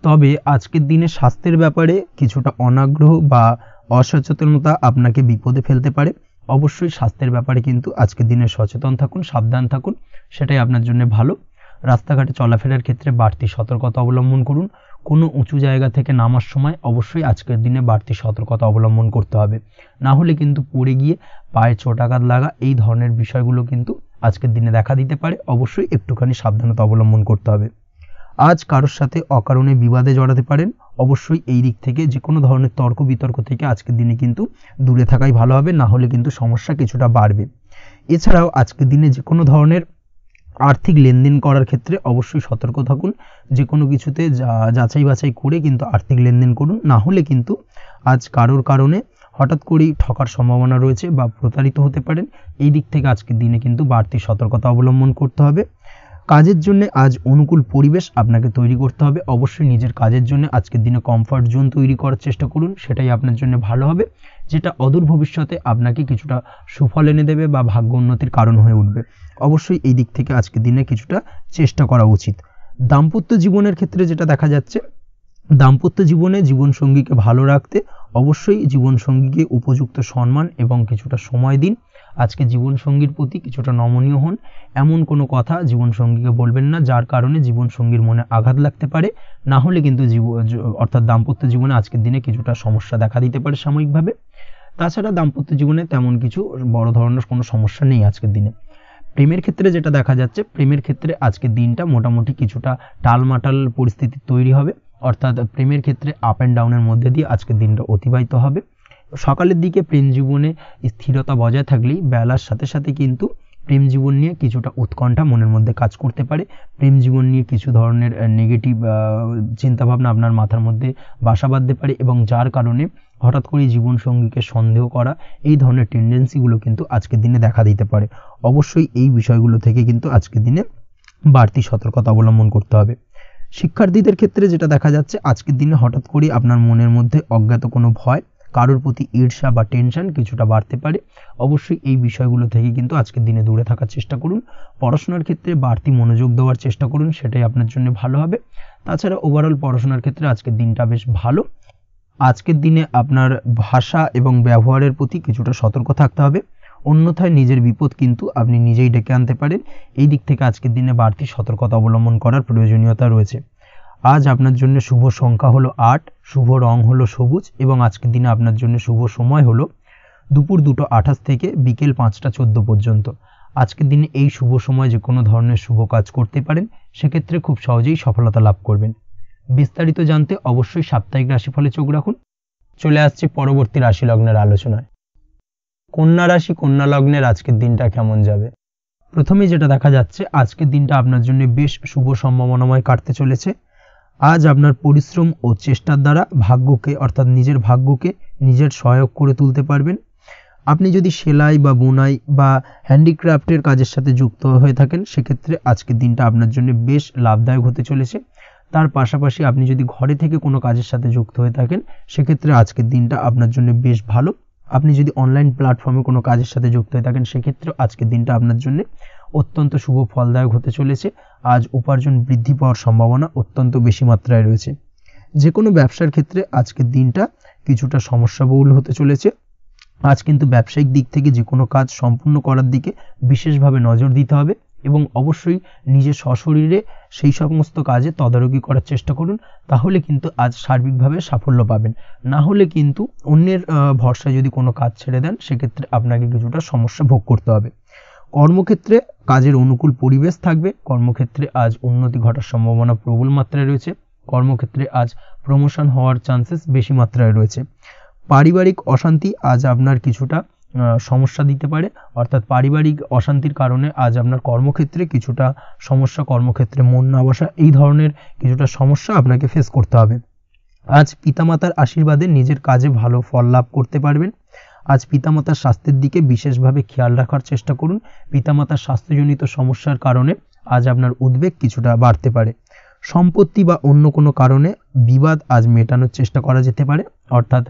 তবে আজকের দিনে স্বাস্থ্যের ব্যাপারে কিছুটা অনাগ্রহ বা অসচেতনতা আপনাকে বিপদে ফেলতে পারে। অবশ্যই স্বাস্থ্যের ব্যাপারে কিন্তু আজকের দিনে সচেতন থাকুন, সাবধান থাকুন, সেটাই আপনার জন্য ভালো। রাস্তাঘাটে চলাফেরার ক্ষেত্রে বাড়তি সতর্কতা অবলম্বন করুন। কোনো উঁচু জায়গা থেকে নামার সময় অবশ্যই আজকের দিনে বাড়তি সতর্কতা অবলম্বন করতে হবে, না হলে কিন্তু পড়ে গিয়ে পায়ে চোটাঘাত লাগা এই ধরনের বিষয়গুলো কিন্তু আজকের দিনে দেখা দিতে পারে। অবশ্যই একটুখানি সাবধানতা অবলম্বন করতে হবে। আজ কারোর সাথে অকারণে বিবাদে জড়াতে পারেন। অবশ্যই এই দিক থেকে যে কোনো ধরনের তর্ক বিতর্ক থেকে আজকের দিনে কিন্তু দূরে থাকাই ভালো হবে, না হলে কিন্তু সমস্যা কিছুটা বাড়বে। এছাড়াও আজকের দিনে যে কোনো ধরনের আর্থিক লেনদেন করার ক্ষেত্রে অবশ্যই সতর্ক থাকুন। যে কোনো কিছুতে যাচাই বাছাই করে কিন্তু আর্থিক লেনদেন করুন, না হলে কিন্তু আজ কারোর কারণে হঠাৎ করেই ঠকার সম্ভাবনা রয়েছে বা প্রতারিত হতে পারেন। এই দিক থেকে আজকের দিনে কিন্তু বাড়তি সতর্কতা অবলম্বন করতে হবে। কাজের জন্য আজ অনুকূল পরিবেশ আপনাকে তৈরি করতে হবে। অবশ্যই নিজের কাজের জন্য আজকের দিনে কমফর্ট জোন তৈরি করার চেষ্টা করুন, সেটাই আপনার জন্য ভালো হবে, যেটা অদূর ভবিষ্যতে আপনাকে কিছুটা সুফল এনে দেবে বা ভাগ্য উন্নতির কারণ হয়ে উঠবে। অবশ্যই এই দিক থেকে আজকের দিনে কিছুটা চেষ্টা করা উচিত। দাম্পত্য জীবনের ক্ষেত্রে যেটা দেখা যাচ্ছে, দাম্পত্য জীবনে জীবনসঙ্গীকে ভালো রাখতে অবশ্যই জীবনসঙ্গীকে উপযুক্ত সম্মান এবং কিছুটা সময় দিন। আজকে জীবনসঙ্গীর প্রতি কিছুটা নমনীয় হন। এমন কোনো কথা জীবনসঙ্গীকে বলবেন না যার কারণে জীবনসঙ্গীর মনে আঘাত লাগতে পারে, না হলে কিন্তু অর্থাৎ দাম্পত্য জীবনে আজকের দিনে কিছুটা সমস্যা দেখা দিতে পারে সাময়িকভাবে। তাছাড়া দাম্পত্য জীবনে তেমন কিছু বড় ধরনের কোনো সমস্যা নেই আজকের দিনে। প্রেমের ক্ষেত্রে যেটা দেখা যাচ্ছে, প্রেমের ক্ষেত্রে আজকের দিনটা মোটামুটি কিছুটা টালমাটাল পরিস্থিতি তৈরি হবে, অর্থাৎ প্রেমের ক্ষেত্রে আপ অ্যান্ড ডাউনের মধ্যে দিয়ে আজকের দিনটা অতিবাহিত হবে। সকালের দিকে প্রেম জীবনে স্থিরতা বজায় থাকলেই বেলার সাথে সাথে কিন্তু প্রেম জীবন নিয়ে কিছুটা উৎকণ্ঠা মনের মধ্যে কাজ করতে পারে। প্রেম জীবন নিয়ে কিছু ধরনের নেগেটিভ চিন্তাভাবনা আপনার মাথার মধ্যে বাসা বাঁধতে পারে এবং যার কারণে হঠাৎ করে জীবনসঙ্গীকে সন্দেহ করা এই ধরনের টেন্ডেন্সিগুলো কিন্তু আজকের দিনে দেখা দিতে পারে। অবশ্যই এই বিষয়গুলো থেকে কিন্তু আজকের দিনে বাড়তি সতর্কতা অবলম্বন করতে হবে। শিক্ষার্থীদের ক্ষেত্রে যেটা দেখা যাচ্ছে, আজকের দিনে হঠাৎ করে আপনার মনের মধ্যে অজ্ঞাত কোনো ভয়, কারোর প্রতি ঈর্ষা বা টেনশন কিছুটা বাড়তে পারে। অবশ্যই এই বিষয়গুলো থেকে কিন্তু আজকের দিনে দূরে থাকার চেষ্টা করুন। পড়াশোনার ক্ষেত্রে বাড়তি মনোযোগ দেওয়ার চেষ্টা করুন, সেটাই আপনার জন্য ভালো হবে। তাছাড়া ওভারঅল পড়াশোনার ক্ষেত্রে আজকের দিনটা বেশ ভালো। আজকের দিনে আপনার ভাষা এবং ব্যবহারের প্রতি কিছুটা সতর্ক থাকতে হবে, অন্যথায় নিজের বিপদ কিন্তু আপনি নিজেই ডেকে আনতে পারেন। এই দিক থেকে আজকের দিনে বাড়তি সতর্কতা অবলম্বন করার প্রয়োজনীয়তা রয়েছে। আজ আপনার জন্য শুভ সংখ্যা হলো 8, শুভ রং হলো সবুজ এবং আজকের দিনে আপনার জন্য শুভ সময় হলো দুপুর 2:28 থেকে বিকেল 5:14 পর্যন্ত। আজকের দিনে এই শুভ সময় যে কোনো ধরনের শুভ কাজ করতে পারেন, সেক্ষেত্রে খুব সহজেই সফলতা লাভ করবেন। বিস্তারিত জানতে অবশ্যই সাপ্তাহিক রাশিফলে চোখ রাখুন। চলে আসছি পরবর্তী রাশি লগ্নের আলোচনায়। কন্যা রাশি কন্যা লগ্নের আজকের দিনটা কেমন যাবে? প্রথমেই যেটা দেখা যাচ্ছে, আজকের দিনটা আপনার জন্য বেশ শুভ সম্ভাবনাময় কাটতে চলেছে। আজ আপনার পরিশ্রম ও চেষ্টার দ্বারা ভাগ্যকে অর্থাৎ নিজের ভাগ্যকে নিজের সহায়ক করে তুলতে পারবেন। আপনি যদি সেলাই বা বুনাই বা হ্যান্ডিক্রাফটের কাজের সাথে যুক্ত হয়ে থাকেন, সেক্ষেত্রে আজকের দিনটা আপনার জন্য বেশ লাভদায়ক হতে চলেছে। তার পাশাপাশি আপনি যদি ঘরে থেকে কোনো কাজের সাথে যুক্ত হয়ে থাকেন, সেক্ষেত্রে আজকের দিনটা আপনার জন্য বেশ ভালো। আপনি যদি অনলাইন প্ল্যাটফর্মে কোনো কাজের সাথে যুক্ত হয়ে থাকেন সেক্ষেত্রে আজকের দিনটা আপনার জন্য অত্যন্ত শুভ ফলদায়ক হতে চলেছে। আজ উপার্জন বৃদ্ধি পাওয়ার সম্ভাবনা অত্যন্ত বেশি মাত্রায় রয়েছে। যে কোনো ব্যবসার ক্ষেত্রে আজকের দিনটা কিছুটা সমস্যাবহুল হতে চলেছে। আজ কিন্তু ব্যবসায়িক দিক থেকে যে কোনো কাজ সম্পূর্ণ করার দিকে বিশেষভাবে নজর দিতে হবে এবং অবশ্যই নিজের সশরীরে সেই সমস্ত কাজে তদারকি করার চেষ্টা করুন, তাহলে কিন্তু আজ সার্বিকভাবে সাফল্য পাবেন। না হলে কিন্তু অন্যের ভরসায় যদি কোনো কাজ ছেড়ে দেন সেক্ষেত্রে আপনাকে কিছুটা সমস্যা ভোগ করতে হবে। কর্মক্ষেত্রে কাজের অনুকূল পরিবেশ থাকবে। কর্মক্ষেত্রে আজ উন্নতি ঘটার সম্ভাবনা প্রবল মাত্রায় রয়েছে। কর্মক্ষেত্রে আজ প্রমোশন হওয়ার চান্সেস বেশি মাত্রায় রয়েছে। পারিবারিক অশান্তি আজ আপনার কিছুটা সমস্যা দিতে পারে, অর্থাৎ পারিবারিক অশান্তির কারণে আজ আপনার কর্মক্ষেত্রে কিছুটা সমস্যা, কর্মক্ষেত্রে মন না বসা, এই ধরনের কিছুটা সমস্যা আপনাকে ফেস করতে হবে। আজ পিতামাতার আশীর্বাদে নিজের কাজে ভালো ফল লাভ করতে পারবেন। আজ পিতামাতার স্বাস্থ্যের দিকে বিশেষভাবে খেয়াল রাখার চেষ্টা করুন। পিতামাতার স্বাস্থ্যজনিত সমস্যার কারণে আজ আপনার উদ্বেগ কিছুটা বাড়তে পারে। সম্পত্তি বা অন্য কোনো কারণে বিবাদ আজ মেটানোর চেষ্টা করা যেতে পারে, অর্থাৎ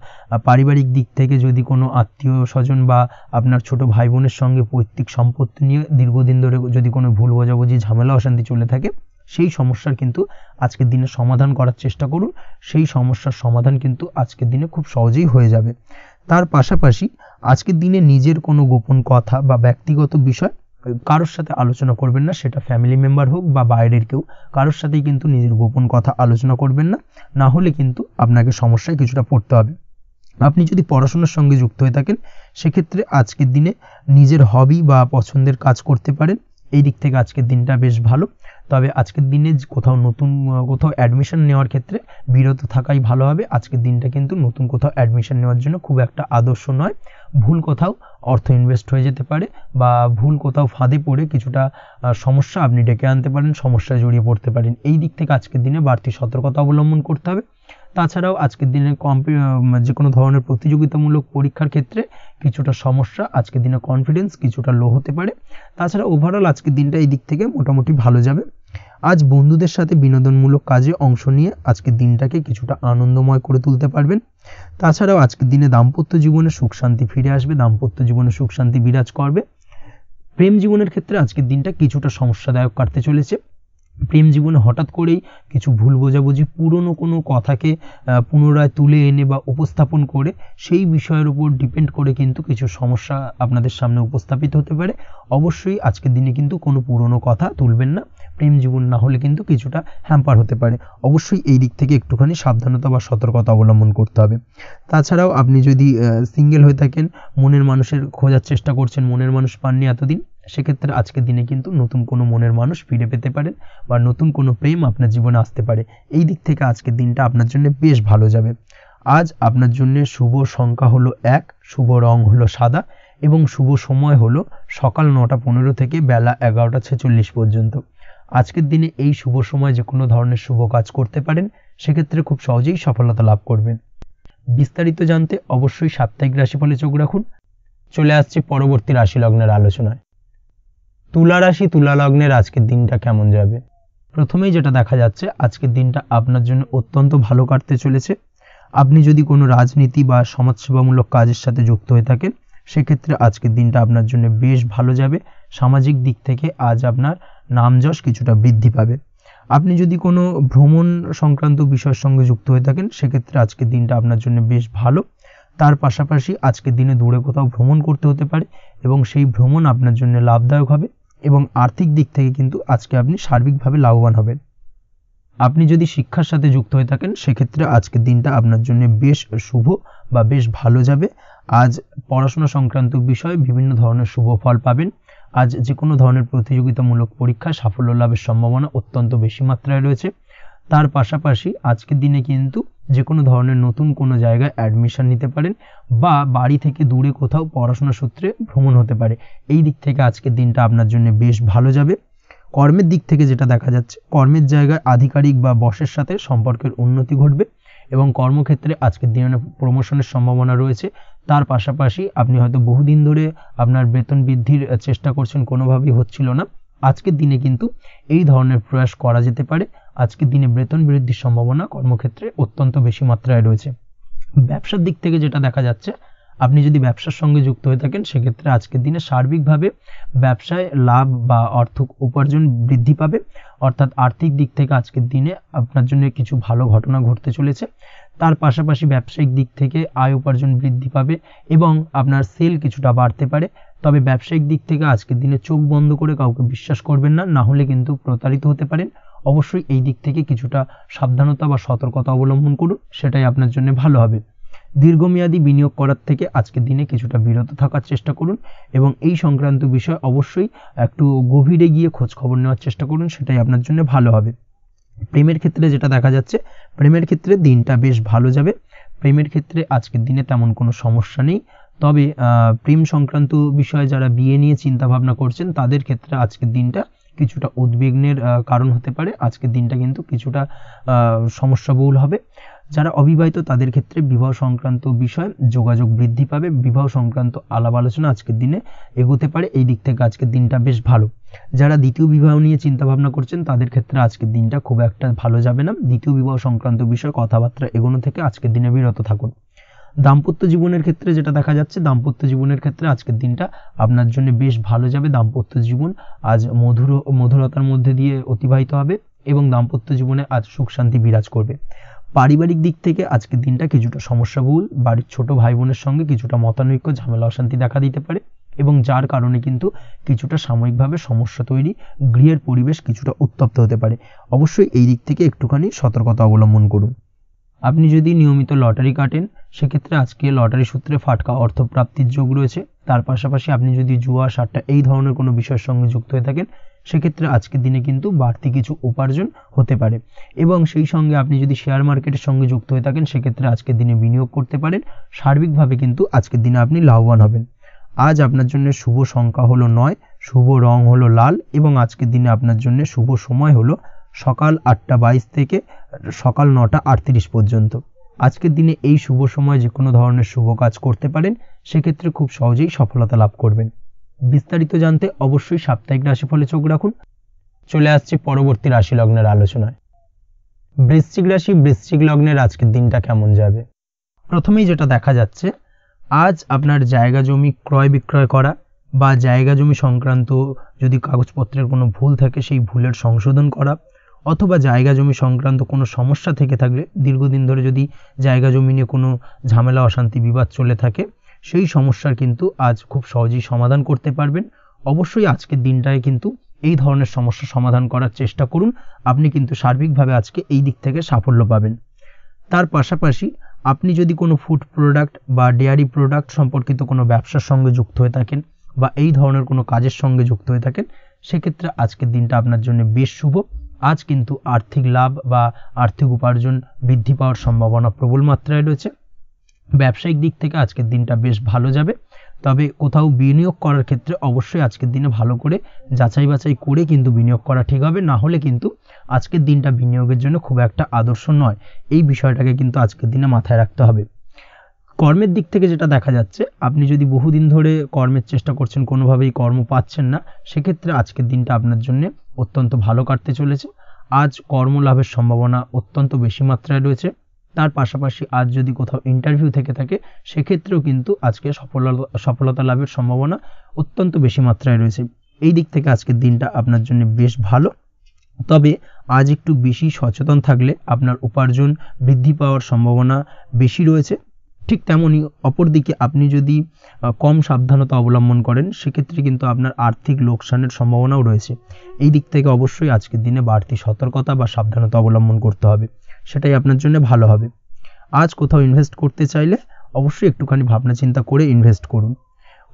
পারিবারিক দিক থেকে যদি কোনো আত্মীয় স্বজন বা আপনার ছোট ভাই বোনের সঙ্গে পৈতৃক সম্পত্তি নিয়ে দীর্ঘদিন ধরে যদি কোনো ভুল বোঝাবুঝি, ঝামেলা অশান্তি চলে থাকে, সেই সমস্যার কিন্তু আজকের দিনে সমাধান করার চেষ্টা করুন। সেই সমস্যার সমাধান কিন্তু আজকের দিনে খুব সহজেই হয়ে যাবে। তার পাশাপাশি আজকের দিনে নিজের কোনো গোপন কথা বা ব্যক্তিগত বিষয় কারোর সাথে আলোচনা করবেন না, সেটা ফ্যামিলি মেম্বার হোক বা বাইরের কেউ, কারোর সাথেই কিন্তু নিজের গোপন কথা আলোচনা করবেন না, না হলে কিন্তু আপনাকে সমস্যায় কিছুটা পড়তে হবে। আপনি যদি পড়াশোনার সঙ্গে যুক্ত হয়ে থাকেন সেক্ষেত্রে আজকের দিনে নিজের হবি বা পছন্দের কাজ করতে পারেন। এই দিক থেকে আজকের দিনটা বেশ ভালো। তবে আজকের দিনে কোথাও অ্যাডমিশন নেওয়ার ক্ষেত্রে বিরত থাকাই ভালো হবে। আজকের দিনটা কিন্তু নতুন কোথাও অ্যাডমিশন নেওয়ার জন্য খুব একটা আদর্শ নয়। ভুল কোথাও অর্থ ইনভেস্ট হয়ে যেতে পারে বা ভুল কোথাও ফাঁদে পড়ে কিছুটা সমস্যা আপনি ডেকে আনতে পারেন, সমস্যায় জড়িয়ে পড়তে পারেন। এই দিক থেকে আজকের দিনে বাড়তি সতর্কতা অবলম্বন করতে হবে। তাছাড়াও আজকের দিনে যে কোনো ধরনের প্রতিযোগিতামূলক পরীক্ষার ক্ষেত্রে কিছুটা সমস্যা, আজকের দিনে কনফিডেন্স কিছুটা লো হতে পারে। তাছাড়া ওভারঅল আজকের দিনটা এই দিক থেকে মোটামুটি ভালো যাবে। আজ বন্ধুদের সাথে বিনোদনমূলক কাজে অংশ নিয়ে আজকের দিনটাকে কিছুটা আনন্দময় করে তুলতে পারবেন। তাছাড়াও আজকের দিনে দাম্পত্য জীবনে সুখ শান্তি ফিরে আসবে, দাম্পত্য জীবনে সুখ শান্তি বিরাজ করবে। প্রেম জীবনের ক্ষেত্রে আজকের দিনটা কিছুটা সমস্যাদায়ক কাটতে চলেছে। প্রেম জীবনে হঠাৎ করেই কিছু ভুল বোঝাবুঝি, পুরনো কোনো কথাকে পুনরায় তুলে এনে বা উপস্থাপন করে সেই বিষয়ের উপর ডিপেন্ড করে কিন্তু কিছু সমস্যা আপনাদের সামনে উপস্থাপিত হতে পারে। অবশ্যই আজকের দিনে কিন্তু কোনো পুরনো কথা তুলবেন না, প্রেম জীবন না হলে কিন্তু কিছুটা হ্যাম্পার হতে পারে। অবশ্যই এই দিক থেকে একটুখানি সাবধানতা বা সতর্কতা অবলম্বন করতে হবে। তাছাড়াও আপনি যদি সিঙ্গেল হয়ে থাকেন, মনের মানুষের খোঁজার চেষ্টা করছেন, মনের মানুষ পাননি এতদিন, সেক্ষেত্রে আজকের দিনে কিন্তু নতুন কোনো মনের মানুষ ফিরে পেতে পারেন বা নতুন কোনো প্রেম আপনার জীবনে আসতে পারে। এই দিক থেকে আজকের দিনটা আপনার জন্য বেশ ভালো যাবে। আজ আপনার জন্য শুভ সংখ্যা হলো 1, শুভ রং হলো সাদা এবং শুভ সময় হলো সকাল 9:15 থেকে বেলা 11:46 পর্যন্ত। আজকের দিনে এই শুভ সময় যে কোনো ধরনের শুভ কাজ করতে পারেন, সেক্ষেত্রে খুব সহজেই সফলতা লাভ করবেন। বিস্তারিত জানতে অবশ্যই সাপ্তাহিক রাশিফলে চোখ রাখুন। চলে আসছে পরবর্তী রাশি লগ্নের আলোচনায়। তুলা রাশি, তুলা লগ্নের আজকের দিনটা কেমন যাবে? প্রথমেই যেটা দেখা যাচ্ছে, আজকের দিনটা আপনার জন্য অত্যন্ত ভালো কাটতে চলেছে। আপনি যদি কোনো রাজনীতি বা সমাজসেবামূলক কাজের সাথে যুক্ত হয়ে থাকেন সেক্ষেত্রে আজকের দিনটা আপনার জন্য বেশ ভালো যাবে। সামাজিক দিক থেকে আজ আপনার নামযশ কিছুটা বৃদ্ধি পাবে। আপনি যদি কোনো ভ্রমণ সংক্রান্ত বিষয়ের সঙ্গে যুক্ত হয়ে থাকেন সেক্ষেত্রে আজকের দিনটা আপনার জন্য বেশ ভালো। তার পাশাপাশি আজকের দিনে দূরে কোথাও ভ্রমণ করতে হতে পারে এবং সেই ভ্রমণ আপনার জন্য লাভদায়ক হবে এবং আর্থিক দিক থেকে কিন্তু আজকে আপনি সার্বিকভাবে লাভবান হবেন। আপনি যদি শিক্ষার সাথে যুক্ত হয়ে থাকেন সেক্ষেত্রে আজকের দিনটা আপনার জন্য বেশ শুভ বা বেশ ভালো যাবে। আজ পড়াশোনা সংক্রান্ত বিষয়ে বিভিন্ন ধরনের শুভ ফল পাবেন। আজ যে কোনো ধরনের প্রতিযোগিতামূলক পরীক্ষায় সাফল্য লাভের সম্ভাবনা অত্যন্ত বেশি মাত্রায় রয়েছে। তার পাশাপাশি আজকের দিনে কিন্তু যে কোনো ধরনের নতুন কোনো জায়গায় অ্যাডমিশন নিতে পারেন বা বাড়ি থেকে দূরে কোথাও পড়াশোনা সূত্রে ভ্রমণ হতে পারে। এই দিক থেকে আজকের দিনটা আপনার জন্য বেশ ভালো যাবে। কর্মের দিক থেকে যেটা দেখা যাচ্ছে, কর্মের জায়গায় আধিকারিক বা বসের সাথে সম্পর্কের উন্নতি ঘটবে এবং কর্মক্ষেত্রে আজকের দিনে প্রমোশনের সম্ভাবনা রয়েছে। তার পাশাপাশি আপনি হয়তো বহুদিন ধরে আপনার বেতন বৃদ্ধির চেষ্টা করছেন, কোনোভাবেই হচ্ছিল না, আজকের দিনে কিন্তু এই ধরনের প্রয়াস করা যেতে পারে। আজকের দিনে বেতন বৃদ্ধির সম্ভাবনা কর্মক্ষেত্রে অত্যন্ত বেশি মাত্রায় রয়েছে। ব্যবসার দিক থেকে যেটা দেখা যাচ্ছে, আপনি যদি ব্যবসার সঙ্গে যুক্ত হয়ে থাকেন সেক্ষেত্রে আজকের দিনে সার্বিকভাবে ব্যবসায় লাভ বা অর্থ উপার্জন বৃদ্ধি পাবে, অর্থাৎ আর্থিক দিক থেকে আজকের দিনে আপনার জন্য কিছু ভালো ঘটনা ঘটতে চলেছে। তার পাশাপাশি ব্যবসায়িক দিক থেকে আয় উপার্জন বৃদ্ধি পাবে এবং আপনার সেল কিছুটা বাড়তে পারে। তবে ব্যবসায়িক দিক থেকে আজকের দিনে চোখ বন্ধ করে কাউকে বিশ্বাস করবেন না, না হলে কিন্তু প্রতারিত হতে পারেন। অবশ্যই এই দিক থেকে কিছুটা সাবধানতা বা সতর্কতা অবলম্বন করুন, সেটাই আপনার জন্য ভালো হবে। দীর্ঘমেয়াদী বিনিয়োগ করার থেকে আজকের দিনে কিছুটা বিরত থাকার চেষ্টা করুন এবং এই সংক্রান্ত বিষয় অবশ্যই একটু গভীরে গিয়ে খোঁজ খবর নেওয়ার চেষ্টা করুন, সেটাই আপনার জন্য ভালো হবে। প্রেমের ক্ষেত্রে যেটা দেখা যাচ্ছে, প্রেমের ক্ষেত্রে দিনটা বেশ ভালো যাবে। প্রেমের ক্ষেত্রে আজকের দিনে তেমন কোনো সমস্যা নেই। তবে প্রেম সংক্রান্ত বিষয়ে যারা বিয়ে নিয়ে চিন্তা ভাবনা করছেন তাদের ক্ষেত্রে আজকের দিনটা কিছুটা উদ্বিগ্নের কারণ হতে পারে। আজকের দিনটা কিন্তু কিছুটা সমস্যাবহুল হবে। যারা অবিবাহিত তাদের ক্ষেত্রে বিবাহ সংক্রান্ত বিষয়ে যোগাযোগ বৃদ্ধি পাবে, বিবাহ সংক্রান্ত আলাপ আলোচনা আজকের দিনে এগোতে পারে। এই দিক থেকে আজকের দিনটা বেশ ভালো। যারা দ্বিতীয় বিবাহ নিয়ে চিন্তা ভাবনা করছেন তাদের ক্ষেত্রে আজকের দিনটা খুব একটা ভালো যাবে না। দ্বিতীয় বিবাহ সংক্রান্ত বিষয়ে কথাবার্তা এগোনো থেকে আজকের দিনে বিরত থাকুন। দাম্পত্য জীবনের ক্ষেত্রে যেটা দেখা যাচ্ছে, দাম্পত্য জীবনের ক্ষেত্রে আজকের দিনটা আপনার জন্য বেশ ভালো যাবে। দাম্পত্য জীবন আজ মধুরতার মধ্যে দিয়ে অতিবাহিত হবে এবং দাম্পত্য জীবনে আজ সুখ শান্তি বিরাজ করবে। পারিবারিক দিক থেকে আজকের দিনটা কিছুটা সমস্যাবহুল। বাড়ির ছোট ভাই বোনের সঙ্গে কিছুটা মতানৈক্য, ঝামেলা অশান্তি দেখা দিতে পারে এবং যার কারণে কিন্তু কিছুটা সাময়িকভাবে সমস্যা তৈরি, গৃহের পরিবেশ কিছুটা উত্তপ্ত হতে পারে। অবশ্যই এই দিক থেকে একটুখানি সতর্কতা অবলম্বন করুন। আপনি যদি নিয়মিত লটারি কাটেন সেক্ষেত্রে আজকে লটারি সূত্রে ফাটকা অর্থপ্রাপ্তির যোগ রয়েছে। তার পাশাপাশি আপনি যদি জুয়া, সাট্টা এই ধরনের কোনো বিষয়ের সঙ্গে যুক্ত হয়ে থাকেন সেক্ষেত্রে আজকের দিনে কিন্তু বাড়তি কিছু উপার্জন হতে পারে এবং সেই সঙ্গে আপনি যদি শেয়ার মার্কেটের সঙ্গে যুক্ত হয়ে থাকেন সেক্ষেত্রে আজকের দিনে বিনিয়োগ করতে পারেন। সার্বিকভাবে কিন্তু আজকের দিনে আপনি লাভবান হবেন। আজ আপনার জন্য শুভ সংখ্যা হলো 9, শুভ রং হলো লাল এবং আজকের দিনে আপনার জন্য শুভ সময় হলো সকাল 8টা 22 থেকে সকাল 9টা 38 পর্যন্ত। আজকের দিনে এই শুভ সময় যে কোনো ধরনের শুভ কাজ করতে পারেন, সেক্ষেত্রে খুব সহজেই সফলতা লাভ করবেন। বিস্তারিত জানতে অবশ্যই সাপ্তাহিক রাশিফলে চোখ রাখুন। চলে আসছে পরবর্তী রাশি লগ্নের আলোচনায়। বৃশ্চিক রাশি, বৃশ্চিক লগ্নের আজকের দিনটা কেমন যাবে? প্রথমেই যেটা দেখা যাচ্ছে, আজ আপনার জায়গা জমি ক্রয় বিক্রয় করা বা জায়গা জমি সংক্রান্ত যদি কাগজপত্রের কোনো ভুল থাকে সেই ভুলের সংশোধন করা, অথবা জায়গা জমি সংক্রান্ত কোনো সমস্যা থেকে থাকলে দীর্ঘদিন ধরে যদি জায়গা জমি নিয়ে কোনো ঝামেলা অশান্তি বিবাদ চলে থাকে সেই সমস্যার কিন্তু আজ খুব সহজেই সমাধান করতে পারবেন। অবশ্যই আজকের দিনটায় কিন্তু এই ধরনের সমস্যা সমাধান করার চেষ্টা করুন, আপনি কিন্তু সার্বিকভাবে আজকে এই দিক থেকে সাফল্য পাবেন। তার পাশাপাশি আপনি যদি কোনো ফুড প্রোডাক্ট বা ডেয়ারি প্রোডাক্ট সম্পর্কিত কোনো ব্যবসার সঙ্গে যুক্ত হয়ে থাকেন বা এই ধরনের কোনো কাজের সঙ্গে যুক্ত হয়ে থাকেন সেক্ষেত্রে আজকের দিনটা আপনার জন্য বেশ শুভ। আজ কিন্তু আর্থিক লাভ বা আর্থিক উপার্জন বৃদ্ধি পাওয়ার সম্ভাবনা প্রবল মাত্রায় রয়েছে। ব্যবসায়িক দিক থেকে আজকের দিনটা বেশ ভালো যাবে। তবে কোথাও বিনিয়োগ করার ক্ষেত্রে অবশ্যই আজকের দিনে ভালো করে যাচাই বাছাই করে কিন্তু বিনিয়োগ করা ঠিক হবে, না হলে কিন্তু আজকের দিনটা বিনিয়োগের জন্য খুব একটা আদর্শ নয়। এই বিষয়টাকে কিন্তু আজকের দিনে মাথায় রাখতে হবে। কর্মের দিক থেকে যেটা দেখা যাচ্ছে, আপনি যদি বহুদিন ধরে কর্মের চেষ্টা করছেন কোনোভাবেই কর্ম পাচ্ছেন না সেক্ষেত্রে আজকের দিনটা আপনার জন্য অত্যন্ত ভালো কাটতে চলেছে। আজ কর্মলাভের সম্ভাবনা অত্যন্ত বেশি মাত্রায় রয়েছে। তার পাশাপাশি আজ যদি কোথাও ইন্টারভিউ থেকে থাকে সেক্ষেত্রেও কিন্তু আজকে সফলতা লাভের সম্ভাবনা অত্যন্ত বেশি মাত্রায় রয়েছে। এই দিক থেকে আজকের দিনটা আপনার জন্য বেশ ভালো। তবে আজ একটু বেশি সচেতন থাকলে আপনার উপার্জন বৃদ্ধি পাওয়ার সম্ভাবনা বেশি রয়েছে। ঠিক তেমনই অপরদিকে আপনি যদি কম সাবধানতা অবলম্বন করেন সেক্ষেত্রে কিন্তু আপনার আর্থিক লোকসানের সম্ভাবনাও রয়েছে। এই দিক থেকে অবশ্যই আজকের দিনে বাড়তি সতর্কতা বা সাবধানতা অবলম্বন করতে হবে, সেটাই আপনার জন্য ভালো হবে। আজ কোথাও ইনভেস্ট করতে চাইলে অবশ্যই একটুখানি ভাবনা চিন্তা করে ইনভেস্ট করুন।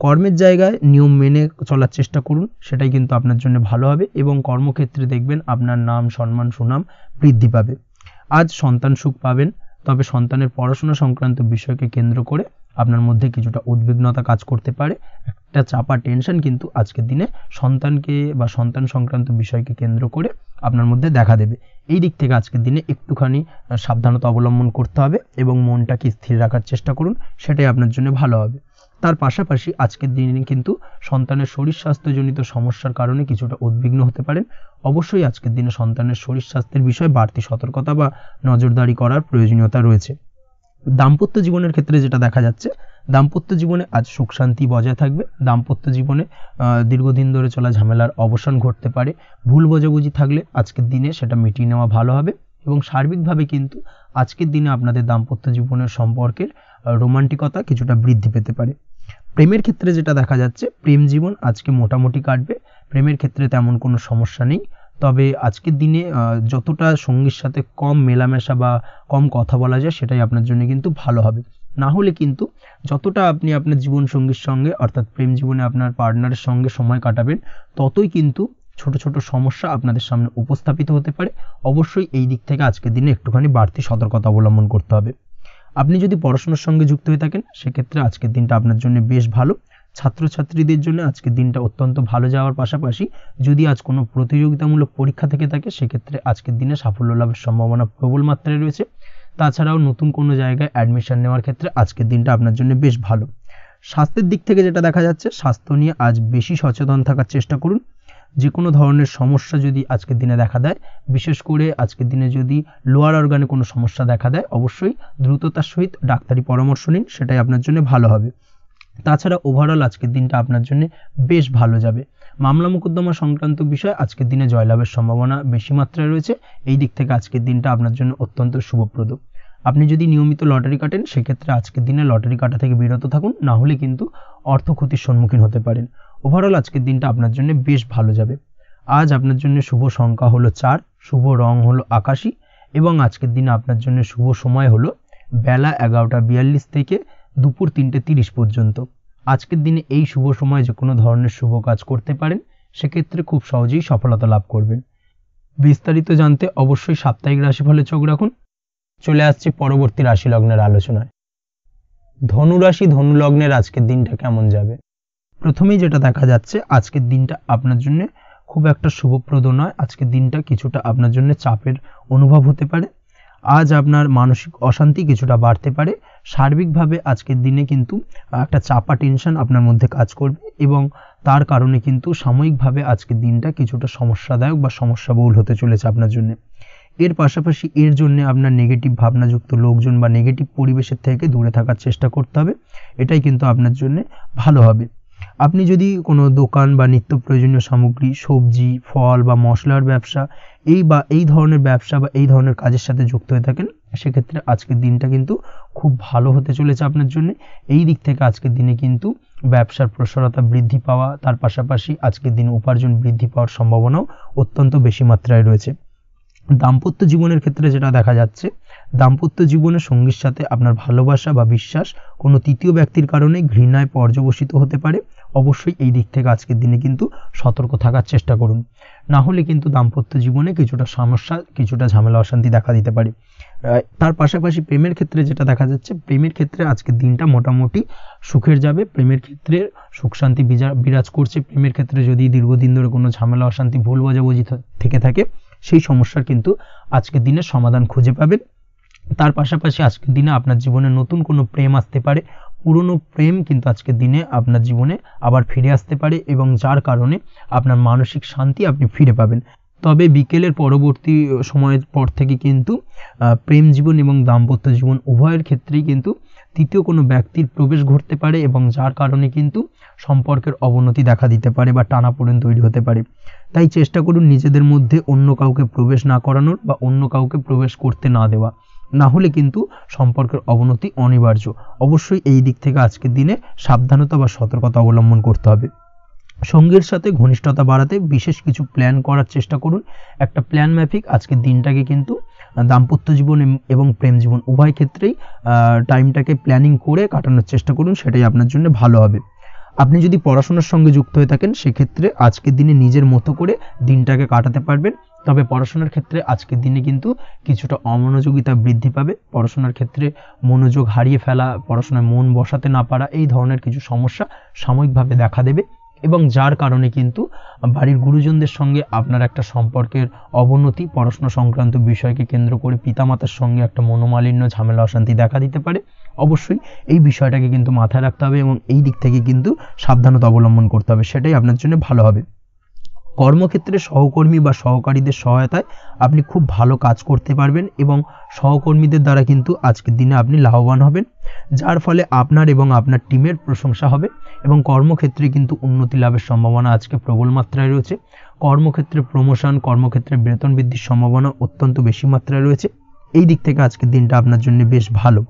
কর্মের জায়গায় নিয়ম মেনে চলার চেষ্টা করুন, সেটাই কিন্তু আপনার জন্য ভালো হবে এবং কর্মক্ষেত্রে দেখবেন আপনার নাম, সম্মান, সুনাম বৃদ্ধি পাবে। আজ সন্তান সুখ পাবেন, তবে সন্তানের পড়াশোনা সংক্রান্ত বিষয়কে কেন্দ্র করে আপনার মধ্যে কিছুটা উদ্বিগ্নতা কাজ করতে পারে। একটা চাপা টেনশন কিন্তু আজকের দিনে সন্তানকে বা সন্তান সংক্রান্ত বিষয়কে কেন্দ্র করে আপনার মধ্যে দেখা দেবে। এই দিক থেকে আজকের দিনে একটুখানি সাবধানতা অবলম্বন করতে হবে এবং মনটাকে স্থির রাখার চেষ্টা করুন, সেটাই আপনার জন্য ভালো হবে। তার পাশাপাশি আজকের দিনে কিন্তু সন্তানের শরীর স্বাস্থ্যজনিত সমস্যার কারণে কিছুটা উদ্বিগ্ন হতে পারেন। অবশ্যই আজকের দিনে সন্তানের শরীর স্বাস্থ্যের বিষয়ে বাড়তি সতর্কতা বা নজরদারি করার প্রয়োজনীয়তা রয়েছে। দাম্পত্য জীবনের ক্ষেত্রে যেটা দেখা যাচ্ছে, দাম্পত্য জীবনে আজ সুখ শান্তি বজায় থাকবে। দাম্পত্য জীবনে দীর্ঘদিন ধরে চলা ঝামেলার অবসান ঘটতে পারে। ভুল বোঝাবুঝি থাকলে আজকের দিনে সেটা মিটিয়ে নেওয়া ভালো হবে এবং সার্বিকভাবে কিন্তু আজকের দিনে আপনাদের দাম্পত্য জীবনের সম্পর্কের রোমান্টিকতা কিছুটা বৃদ্ধি পেতে পারে। প্রেমের ক্ষেত্রে যেটা দেখা যাচ্ছে, প্রেম জীবন আজকে মোটামুটি কাটবে। প্রেমের ক্ষেত্রে তেমন কোনো সমস্যা নেই, তবে আজকের দিনে যতটা সঙ্গীর সাথে কম মেলামেশা বা কম কথা বলা যায় সেটাই আপনার জন্য কিন্তু ভালো হবে। না হলে কিন্তু যতটা আপনি আপনার জীবন সঙ্গীর সঙ্গে অর্থাৎ প্রেম জীবনে আপনার পার্টনারের সঙ্গে সময় কাটাবেন, ততই কিন্তু ছোট ছোট সমস্যা আপনাদের সামনে উপস্থাপিত হতে পারে। অবশ্যই এই দিক থেকে আজকের দিনে একটুখানি বাড়তি সতর্কতা অবলম্বন করতে হবে। আপনি যদি পড়াশোনার সঙ্গে যুক্ত হয়ে থাকেন সেক্ষেত্রে আজকের দিনটা আপনার জন্য বেশ ভালো। ছাত্রছাত্রীদের জন্য আজকের দিনটা অত্যন্ত ভালো যাওয়ার পাশাপাশি যদি আজ কোনো প্রতিযোগিতামূলক পরীক্ষা থেকে থাকে সেক্ষেত্রে আজকের দিনে সাফল্য লাভের সম্ভাবনা প্রবল মাত্রায় রয়েছে। তাছাড়াও নতুন কোনো জায়গায় অ্যাডমিশন নেওয়ার ক্ষেত্রে আজকের দিনটা আপনার জন্য বেশ ভালো। স্বাস্থ্যের দিক থেকে যেটা দেখা যাচ্ছে, স্বাস্থ্য নিয়ে আজ বেশি সচেতন থাকার চেষ্টা করুন। যে কোনো ধরনের সমস্যা যদি আজকের দিনে দেখা দেয়, বিশেষ করে আজকের দিনে যদি লোয়ার অর্গানে কোনো সমস্যা দেখা দেয়, অবশ্যই দ্রুততার সহিত ডাক্তারি পরামর্শ নিন, সেটাই আপনার জন্য ভালো হবে। তাছাড়া ওভারঅল আজকের দিনটা আপনার জন্য বেশ ভালো যাবে। মামলা মোকদ্দমা সংক্রান্ত বিষয়ে আজকের দিনে জয়লাভের সম্ভাবনা বেশি মাত্রায় রয়েছে। এই দিক থেকে আজকের দিনটা আপনার জন্য অত্যন্ত শুভপ্রদ। আপনি যদি নিয়মিত লটারি কাটেন সেক্ষেত্রে আজকের দিনে লটারি কাটা থেকে বিরত থাকুন, না হলে কিন্তু অর্থ ক্ষতির সম্মুখীন হতে পারেন। ওভারঅল আজকের দিনটা আপনার জন্য বেশ ভালো যাবে। আজ আপনার জন্য শুভ সংখ্যা হলো 4, শুভ রং হলো আকাশী এবং আজকের দিনে আপনার জন্য শুভ সময় হলো বেলা 11:42 থেকে দুপুর 3:30 পর্যন্ত। আজকের দিনে এই শুভ সময় যে কোনো ধরনের শুভ কাজ করতে পারেন, সেক্ষেত্রে খুব সহজেই সফলতা লাভ করবেন। বিস্তারিত জানতে অবশ্যই সাপ্তাহিক রাশিফলে চোখ রাখুন। চলে আসছি পরবর্তী রাশি লগ্নের আলোচনায়। ধনুরাশি ধনু লগ্নের আজকের দিনটা কেমন যাবে? প্রথমেই যেটা দেখা যাচ্ছে, আজকের দিনটা আপনার জন্য খুব একটা শুভপ্রদ নয়। আজকের দিনটা কিছুটা আপনার জন্য চাপের অনুভব হতে পারে। আজ আপনার মানসিক অশান্তি কিছুটা বাড়তে পারে। সার্বিকভাবে আজকের দিনে কিন্তু একটা চাপা টেনশন আপনার মধ্যে কাজ করবে এবং তার কারণে কিন্তু সাময়িকভাবে আজকের দিনটা কিছুটা সমস্যাদায়ক বা সমস্যাবহুল হতে চলেছে আপনার জন্য। এর পাশাপাশি এর জন্য আপনার নেগেটিভ ভাবনাযুক্ত লোকজন বা নেগেটিভ পরিবেশের থেকে দূরে থাকার চেষ্টা করতে হবে। এটাই কিন্তু আপনার জন্য ভালো হবে। আপনি যদি কোনো দোকান বা নিত্য প্রয়োজনীয় সামগ্রী, সবজি, ফল বা মশলার ব্যবসা এই ধরনের ব্যবসা বা এই ধরনের কাজের সাথে যুক্ত হয়ে থাকেন, সেক্ষেত্রে আজকের দিনটা কিন্তু খুব ভালো হতে চলেছে আপনার জন্য। এই দিক থেকে আজকের দিনে কিন্তু ব্যবসার প্রসারতা বৃদ্ধি পাওয়া, তার পাশাপাশি আজকের দিনে উপার্জন বৃদ্ধি পাওয়ার সম্ভাবনাও অত্যন্ত বেশি মাত্রায় রয়েছে। দাম্পত্য জীবনের ক্ষেত্রে যেটা দেখা যাচ্ছে, দাম্পত্য জীবনে সঙ্গীর সাথে আপনার ভালোবাসা বা বিশ্বাস কোনো তৃতীয় ব্যক্তির কারণে ঘৃণায় পর্যবসিত হতে পারে। অবশ্যই এই দিক থেকে আজকের দিনে কিন্তু সতর্ক থাকার চেষ্টা করুন, না হলে কিন্তু দাম্পত্য জীবনে কিছুটা সমস্যা, কিছুটা ঝামেলা অশান্তি দেখা দিতে পারে। তার পাশাপাশি প্রেমের ক্ষেত্রে যেটা দেখা যাচ্ছে, প্রেমের ক্ষেত্রে আজকের দিনটা মোটামুটি সুখের যাবে। প্রেমের ক্ষেত্রে সুখ শান্তি বিরাজ করছে। প্রেমের ক্ষেত্রে যদি দীর্ঘদিন ধরে কোনো ঝামেলা অশান্তি, ভুল বোঝাবুঝি থেকে থাকে, সেই সমস্যার কিন্তু আজকের দিনে সমাধান খুঁজে পাবেন। তার পাশাপাশি আজকের দিনে আপনার জীবনে নতুন কোনো প্রেম আসতে পারে। পুরনো প্রেম কিন্তু আজকের দিনে আপনার জীবনে আবার ফিরে আসতে পারে এবং যার কারণে আপনার মানসিক শান্তি আপনি ফিরে পাবেন। তবে বিকেলের পরবর্তী সময়ের পর থেকে কিন্তু প্রেম জীবন এবং দাম্পত্য জীবন উভয়ের ক্ষেত্রেই কিন্তু তৃতীয় কোনো ব্যক্তির প্রবেশ ঘটতে পারে এবং যার কারণে কিন্তু সম্পর্কের অবনতি দেখা দিতে পারে বা টানাপোড়েন তৈরি হতে পারে। তাই চেষ্টা করুন নিজেদের মধ্যে অন্য কাউকে প্রবেশ না করানোর বা অন্য কাউকে প্রবেশ করতে না দেওয়া, না হলে কিন্তু সম্পর্কের অবনতি অনিবার্য। অবশ্যই এই দিক থেকে আজকের দিনে সাবধানতা বা সতর্কতা অবলম্বন করতে হবে। সঙ্গীর সাথে ঘনিষ্ঠতা বাড়াতে বিশেষ কিছু প্ল্যান করার চেষ্টা করুন। একটা প্ল্যান মাফিক আজকের দিনটাকে কিন্তু দাম্পত্য জীবন এবং প্রেম জীবন উভয় ক্ষেত্রেই টাইমটাকে প্ল্যানিং করে কাটানোর চেষ্টা করুন, সেটাই আপনার জন্য ভালো হবে। আপনি যদি পড়াশোনার সঙ্গে যুক্ত হয়ে থাকেন সেক্ষেত্রে আজকের দিনে নিজের মতো করে দিনটাকে কাটাতে পারবেন। তবে পড়াশোনার ক্ষেত্রে আজকের দিনে কিন্তু কিছুটা অমনোযোগিতা বৃদ্ধি পাবে। পড়াশোনার ক্ষেত্রে মনোযোগ হারিয়ে ফেলা, পড়াশোনায় মন বসাতে না পারা, এই ধরনের কিছু সমস্যা সাময়িকভাবে দেখা দেবে এবং যার কারণে কিন্তু বাড়ির গুরুজনদের সঙ্গে আপনার একটা সম্পর্কের অবনতি, পড়াশোনা সংক্রান্ত বিষয়কে কেন্দ্র করে পিতামাতার সঙ্গে একটা মনোমালিন্য, ঝামেলা অশান্তি দেখা দিতে পারে। অবশ্যই এই বিষয়টাকে কিন্তু মাথায় রাখতে হবে এবং এই দিক থেকে কিন্তু সাবধানতা অবলম্বন করতে হবে, সেটাই আপনার জন্য ভালো হবে। কর্মক্ষেত্রে সহকর্মী বা সহকারীদের সহায়তায় আপনি খুব ভালো কাজ করতে পারবেন এবং সহকর্মীদের দ্বারা কিন্তু আজকের দিনে আপনি লাভবান হবেন, যার ফলে আপনার এবং আপনার টিমের প্রশংসা হবে এবং কর্মক্ষেত্রে কিন্তু উন্নতি লাভের সম্ভাবনা আজকে প্রবল মাত্রায় রয়েছে। কর্মক্ষেত্রে প্রমোশন, কর্মক্ষেত্রে বেতন বৃদ্ধির সম্ভাবনা অত্যন্ত বেশি মাত্রায় রয়েছে। এই দিক থেকে আজকের দিনটা আপনার জন্য বেশ ভালো।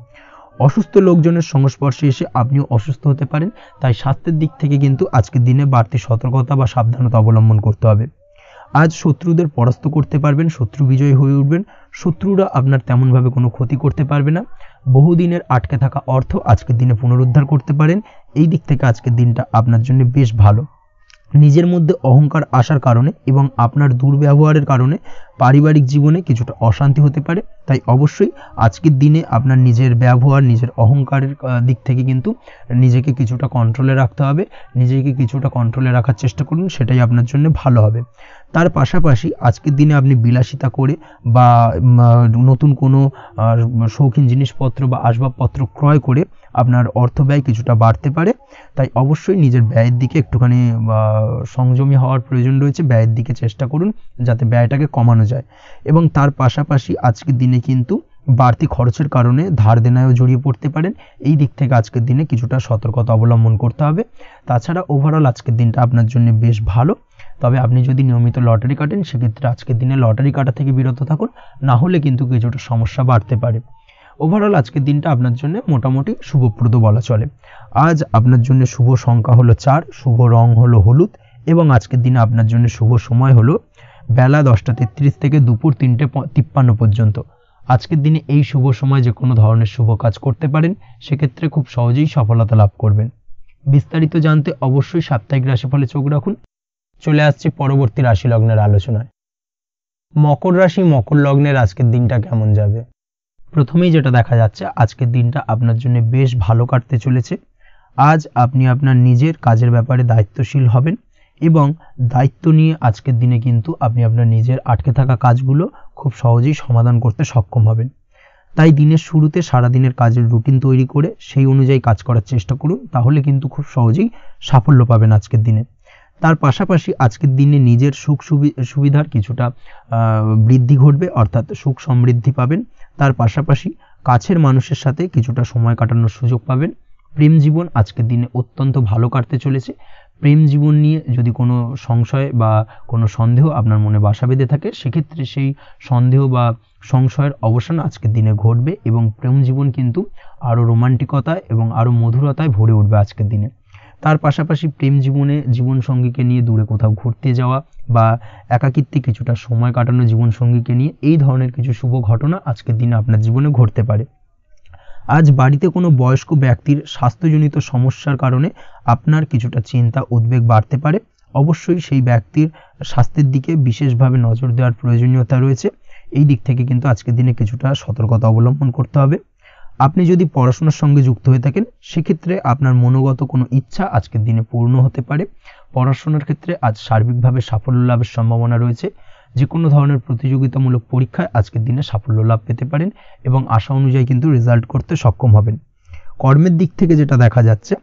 অসুস্থ লোকজনের সংস্পর্শে এসে আপনিও অসুস্থ হতে পারেন, তাই স্বাস্থ্যের দিক থেকে কিন্তু আজকের দিনে বাড়তি সতর্কতা বা সাবধানতা অবলম্বন করতে হবে। আজ শত্রুদের পরাস্ত করতে পারবেন, শত্রু বিজয়ী হয়ে উঠবেন, শত্রুরা আপনার তেমনভাবে কোনো ক্ষতি করতে পারবে না। বহুদিনের আটকে থাকা অর্থ আজকের দিনে পুনরুদ্ধার করতে পারেন। এই দিক থেকে আজকের দিনটা আপনার জন্য বেশ ভালো। নিজের মধ্যে অহংকার আসার কারণে এবং আপনার দুর্ব্যবহারের কারণে পারিবারিক জীবনে কিছুটা অশান্তি হতে পারে, তাই অবশ্যই আজকের দিনে আপনার নিজের ব্যবহার, নিজের অহংকারের দিক থেকে কিন্তু নিজেকে কিছুটা কন্ট্রোলে রাখতে হবে। নিজেকে কিছুটা কন্ট্রোলে রাখার চেষ্টা করুন, সেটাই আপনার জন্য ভালো হবে। তার পাশাপাশি আজকের দিনে আপনি বিলাসিতা করে বা নতুন কোনো শৌখিন জিনিসপত্র বা আসবাবপত্র ক্রয় করে আপনার অর্থ ব্যয় কিছুটা বাড়তে পারে, তাই অবশ্যই নিজের ব্যয়ের দিকে একটুখানি সংযমী হওয়ার প্রয়োজন রয়েছে। ব্যয়ের দিকে চেষ্টা করুন যাতে ব্যয়টাকে কমানো যায় এবং তার পাশাপাশি আজকের দিনে কিন্তু বাড়তি খরচের কারণে ধার দেনায়ও জড়িয়ে পড়তে পারেন। এই দিক থেকে আজকের দিনে কিছুটা সতর্কতা অবলম্বন করতে হবে। তাছাড়া ওভারঅল আজকের দিনটা আপনার জন্য বেশ ভালো, তবে আপনি যদি নিয়মিত লটারি কাটেন সেক্ষেত্রে আজকের দিনে লটারি কাটা থেকে বিরত থাকুন, না হলে কিন্তু কিছুটা সমস্যা বাড়তে পারে। ওভারঅল আজকের দিনটা আপনার জন্য মোটামুটি শুভপ্রদ বলা চলে। আজ আপনার জন্য শুভ সংখ্যা হলো 4, শুভ রং হলো হলুদ এবং আজকের দিনে আপনার জন্য শুভ সময় হলো বেলা 10:33 থেকে দুপুর 3:53 পর্যন্ত। আজকের দিনে এই শুভ সময় যে কোনো ধরনের শুভ কাজ করতে পারেন, সেক্ষেত্রে খুব সহজেই সফলতা লাভ করবেন। বিস্তারিত জানতে অবশ্যই সাপ্তাহিক রাশিফলে চোখ রাখুন। চলে আসছি পরবর্তী রাশি লগ্নের আলোচনায়। মকর রাশি, মকর লগ্নের আজকের দিনটা কেমন যাবে? প্রথমেই যেটা দেখা যাচ্ছে, আজকের দিনটা আপনার জন্য বেশ ভালো কাটতে চলেছে। আজ আপনি আপনার নিজের কাজের ব্যাপারে দায়িত্বশীল হবেন এবং দায়িত্ব নিয়ে আজকের দিনে কিন্তু আপনি আপনার নিজের আটকে থাকা কাজগুলো খুব সহজেই সমাধান করতে সক্ষম হবেন। তাই দিনের শুরুতে সারাদিনের কাজের রুটিন তৈরি করে সেই অনুযায়ী কাজ করার চেষ্টা করুন, তাহলে কিন্তু খুব সহজেই সাফল্য পাবেন আজকের দিনে। তার পাশাপাশি আজকের দিনে নিজের সুখ সুবিধার কিছুটা বৃদ্ধি ঘটবে, অর্থাৎ সুখ সমৃদ্ধি পাবেন। তার পাশাপাশি কাছের মানুষের সাথে কিছুটা সময় কাটানোর সুযোগ পাবেন। প্রেম জীবন আজকের দিনে অত্যন্ত ভালো কাটতে চলেছে। প্রেম জীবন নিয়ে যদি কোনো সংশয় বা কোনো সন্দেহ আপনার মনে বাসা বেঁধে থাকে, সেক্ষেত্রে সেই সন্দেহ বা সংশয়ের অবসান আজকের দিনে ঘটবে এবং প্রেম জীবন কিন্তু আরও রোমান্টিকতায় এবং আরও মধুরতায় ভরে উঠবে আজকের দিনে। তার পাশাপাশি প্রেম জীবনে জীবনসঙ্গীকে নিয়ে দূরে কোথাও ঘুরতে যাওয়া বা একাকিত্বে কিছুটা সময় কাটানো জীবনসঙ্গীকে নিয়ে, এই ধরনের কিছু শুভ ঘটনা আজকের দিনে আপনার জীবনে ঘটতে পারে। আজ বাড়িতে কোনো বয়স্ক ব্যক্তির স্বাস্থ্যজনিত সমস্যার কারণে আপনার কিছুটা চিন্তা উদ্বেগ বাড়তে পারে। অবশ্যই সেই ব্যক্তির স্বাস্থ্যের দিকে বিশেষভাবে নজর দেওয়ার প্রয়োজনীয়তা রয়েছে। এই দিক থেকে কিন্তু আজকের দিনে কিছুটা সতর্কতা অবলম্বন করতে হবে। আপনি যদি পড়াশোনার সঙ্গে যুক্ত হয়ে থাকেন, সেক্ষেত্রে আপনার মনোগত কোনো ইচ্ছা আজকের দিনে পূর্ণ হতে পারে। পড়াশোনার ক্ষেত্রে আজ সার্বিকভাবে সাফল্য লাভের সম্ভাবনা রয়েছে। যে কোনো ধরনের প্রতিযোগিতামূলক পরীক্ষায় আজকের দিনে সাফল্য লাভ পেতে পারেন এবং আশা অনুযায়ী কিন্তু রেজাল্ট করতে সক্ষম হবেন। কর্মের দিক থেকে যেটা দেখা যাচ্ছে,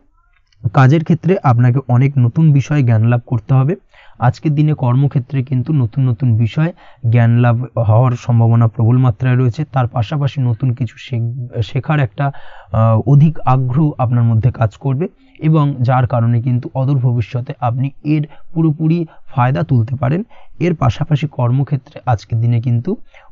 কাজের ক্ষেত্রে আপনাকে অনেক নতুন বিষয়ে জ্ঞান লাভ করতে হবে। আজকের দিনে কর্মক্ষেত্রে কিন্তু নতুন নতুন বিষয় জ্ঞান লাভ হওয়ার সম্ভাবনা প্রবল মাত্রায় রয়েছে। তার পাশাপাশি নতুন কিছু শেখার একটা অধিক আগ্রহ আপনার মধ্যে কাজ করবে এবং যার কারণে কিন্তু অদূর ভবিষ্যতে আপনি এর পুরোপুরি ফায়দা তুলতে পারেন। এর পাশাপাশি কর্মক্ষেত্রে আজকের দিনে কিন্তু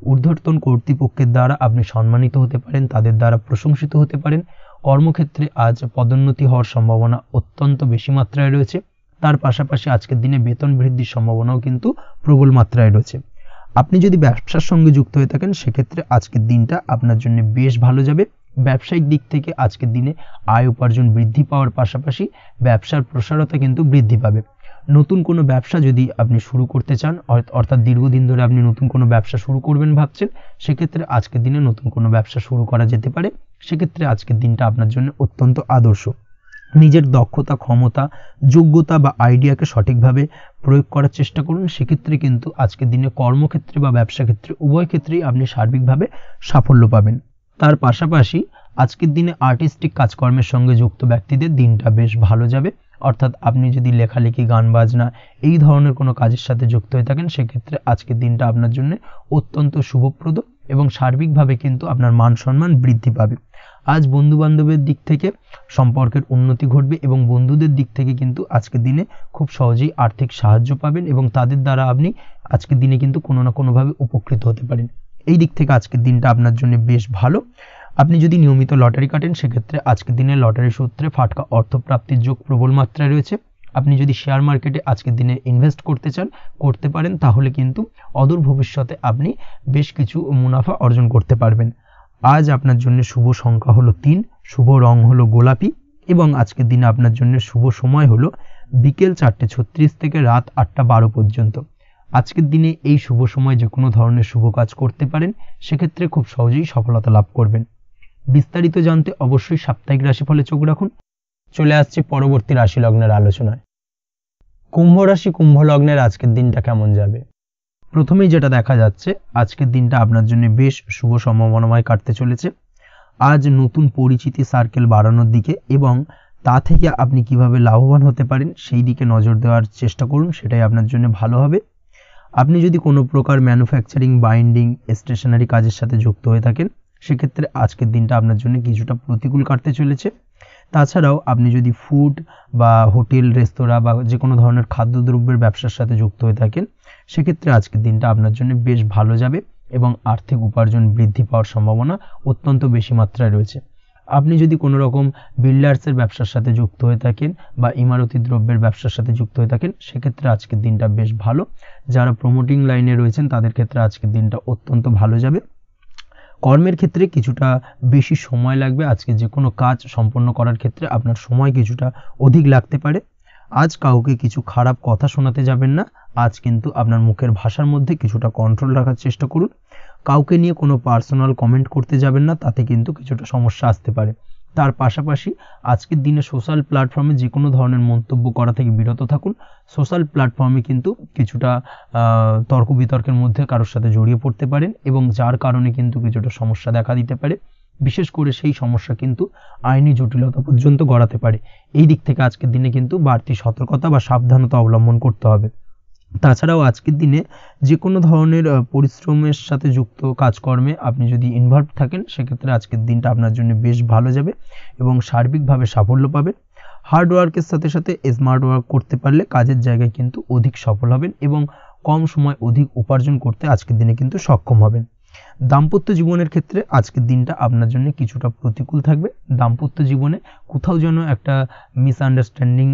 ঊর্ধ্বতন কর্তৃপক্ষের দ্বারা আপনি সম্মানিত হতে পারেন, তাদের দ্বারা প্রশংসিত হতে পারেন। কর্মক্ষেত্রে আজ পদোন্নতি হওয়ার সম্ভাবনা অত্যন্ত বেশি মাত্রায় রয়েছে। তার পাশাপাশি আজকের দিনে বেতন বৃদ্ধির সম্ভাবনাও কিন্তু প্রবল মাত্রায় রয়েছে। আপনি যদি ব্যবসার সঙ্গে যুক্ত হয়ে থাকেন, সেক্ষেত্রে আজকের দিনটা আপনার জন্য বেশ ভালো যাবে। ব্যবসায়িক দিক থেকে আজকের দিনে আয় উপার্জন বৃদ্ধি পাওয়ার পাশাপাশি ব্যবসার প্রসারতা কিন্তু বৃদ্ধি পাবে। নতুন কোনো ব্যবসা যদি আপনি শুরু করতে চান, অর্থাৎ দীর্ঘদিন ধরে আপনি নতুন কোনো ব্যবসা শুরু করবেন ভাবছেন, সেক্ষেত্রে আজকের দিনে নতুন কোনো ব্যবসা শুরু করা যেতে পারে। সেক্ষেত্রে আজকের দিনটা আপনার জন্য অত্যন্ত আদর্শ। নিজের দক্ষতা, ক্ষমতা, যোগ্যতা বা আইডিয়াকে সঠিকভাবে প্রয়োগ করার চেষ্টা করুন। সেক্ষেত্রে কিন্তু আজকের দিনে কর্মক্ষেত্রে বা ব্যবসা ক্ষেত্রে উভয় ক্ষেত্রেই আপনি সার্বিকভাবে সাফল্য পাবেন। তার পাশাপাশি আজকের দিনে আর্টিস্টিক কাজকর্মের সঙ্গে যুক্ত ব্যক্তিদের দিনটা বেশ ভালো যাবে। অর্থাৎ আপনি যদি লেখালেখি, গান বাজনা এই ধরনের কোনো কাজের সাথে যুক্ত হয়ে থাকেন, সেক্ষেত্রে আজকের দিনটা আপনার জন্য অত্যন্ত শুভপ্রদ এবং সার্বিকভাবে কিন্তু আপনার মান সম্মান বৃদ্ধি পাবে। আজ বন্ধু বান্ধবের দিক থেকে সম্পর্কের উন্নতি ঘটবে এবং বন্ধুদের দিক থেকে কিন্তু আজকের দিনে খুব সহজেই আর্থিক সাহায্য পাবেন এবং তাদের দ্বারা আপনি আজকের দিনে কিন্তু কোনো না কোনোভাবে উপকৃত হতে পারেন। এই দিক থেকে আজকের দিনটা আপনার জন্য বেশ ভালো। আপনি যদি নিয়মিত লটারি কাটেন, সেক্ষেত্রে আজকের দিনে লটারি সূত্রে ফাটকা অর্থপ্রাপ্তির যোগ প্রবল মাত্রায় রয়েছে। আপনি যদি শেয়ার মার্কেটে আজকের দিনে ইনভেস্ট করতে চান, করতে পারেন, তাহলে কিন্তু অদূর ভবিষ্যতে আপনি বেশ কিছু মুনাফা অর্জন করতে পারবেন। আজ আপনার জন্য শুভ সংখ্যা হলো 3, শুভ রং হলো গোলাপি এবং আজকের দিনে আপনার জন্য শুভ সময় হলো বিকেল 4:36 থেকে রাত 8:12 পর্যন্ত। আজকের দিনে এই শুভ সময় যে কোনো ধরনের শুভ কাজ করতে পারেন, সেক্ষেত্রে খুব সহজেই সফলতা লাভ করবেন। বিস্তারিত জানতে অবশ্যই সাপ্তাহিক রাশিফলে চোখ রাখুন। চলে আসছে পরবর্তী রাশি লগ্নের আলোচনায়। কুম্ভ রাশি, কুম্ভ লগ্নের আজকের দিনটা কেমন যাবে? প্রথমেই যেটা দেখা যাচ্ছে, আজকের দিনটা আপনার জন্য বেশ শুভ সম্ভাবনাময় কাটতে চলেছে। আজ নতুন পরিচিতি সার্কেল বাড়ানোর দিকে এবং তা থেকে আপনি কিভাবে লাভবান হতে পারেন সেই দিকে নজর দেওয়ার চেষ্টা করুন, সেটাই আপনার জন্য ভালো হবে। আপনি যদি কোনো প্রকার ম্যানুফ্যাকচারিং, বাইন্ডিং, স্টেশনারি কাজের সাথে যুক্ত হয়ে থাকেন, সেক্ষেত্রে আজকের দিনটা আপনার জন্য কিছুটা প্রতিকূল কাটতে চলেছে। তাছাড়াও আপনি যদি ফুড বা হোটেল, রেস্তোরাঁ বা যে কোনো ধরনের খাদ্যদ্রব্যের ব্যবসার সাথে যুক্ত হয়ে থাকেন, সেক্ষেত্রে আজকের দিনটা আপনার জন্য বেশ ভালো যাবে এবং আর্থিক উপার্জন বৃদ্ধি পাওয়ার সম্ভাবনা অত্যন্ত বেশি মাত্রায় রয়েছে। আপনি যদি কোনো রকম বিল্ডার্সের ব্যবসার সাথে যুক্ত হয়ে থাকেন বা ইমারতি দ্রব্যের ব্যবসার সাথে যুক্ত হয়ে থাকেন, সেক্ষেত্রে আজকের দিনটা বেশ ভালো। যারা প্রমোটিং লাইনে রয়েছেন তাদের ক্ষেত্রে আজকের দিনটা অত্যন্ত ভালো যাবে। কর্মের ক্ষেত্রে কিছুটা বেশি সময় লাগবে। আজকে যে কোনো কাজ সম্পন্ন করার ক্ষেত্রে আপনার সময় কিছুটা অধিক লাগতে পারে। আজ কাউকে কিছু খারাপ কথা শোনাতে যাবেন না। আজ কিন্তু আপনার মুখের ভাষার মধ্যে কিছুটা কন্ট্রোল রাখার চেষ্টা করুন। কাউকে নিয়ে কোনো পার্সোনাল কমেন্ট করতে যাবেন না, তাতে কিন্তু কিছুটা সমস্যা আসতে পারে। তার পাশাপাশি আজকের দিনে সোশ্যাল প্ল্যাটফর্মে যে কোনো ধরনের মন্তব্য করা থেকে বিরত থাকুন। সোশ্যাল প্ল্যাটফর্মে কিন্তু কিছুটা তর্ক বিতর্কের মধ্যে কারোর সাথে জড়িয়ে পড়তে পারেন এবং যার কারণে কিন্তু কিছুটা সমস্যা দেখা দিতে পারে। বিশেষ করে সেই সমস্যা কিন্তু আইনি জটিলতা পর্যন্ত গড়াতে পারে। এই দিক থেকে আজকের দিনে কিন্তু বাড়তি সতর্কতা বা সাবধানতা অবলম্বন করতে হবে। তাছাড়াও আজকের দিনে যে কোনো ধরনের পরিশ্রমের সাথে যুক্ত কাজকর্মে আপনি যদি ইনভলভ থাকেন, সেক্ষেত্রে আজকের দিনটা আপনার জন্য বেশ ভালো যাবে এবং সার্বিকভাবে সাফল্য পাবেন। হার্ড ওয়ার্কের সাথে সাথে স্মার্ট ওয়ার্ক করতে পারলে কাজের জায়গায় কিন্তু অধিক সফল হবেন এবং কম সময় অধিক উপার্জন করতে আজকের দিনে কিন্তু সক্ষম হবেন। দাম্পত্য জীবনের ক্ষেত্রে আজকের দিনটা আপনার জন্য কিছুটা প্রতিকূল থাকবে। দাম্পত্য জীবনে কোথাও যেন একটা মিসআন্ডারস্ট্যান্ডিং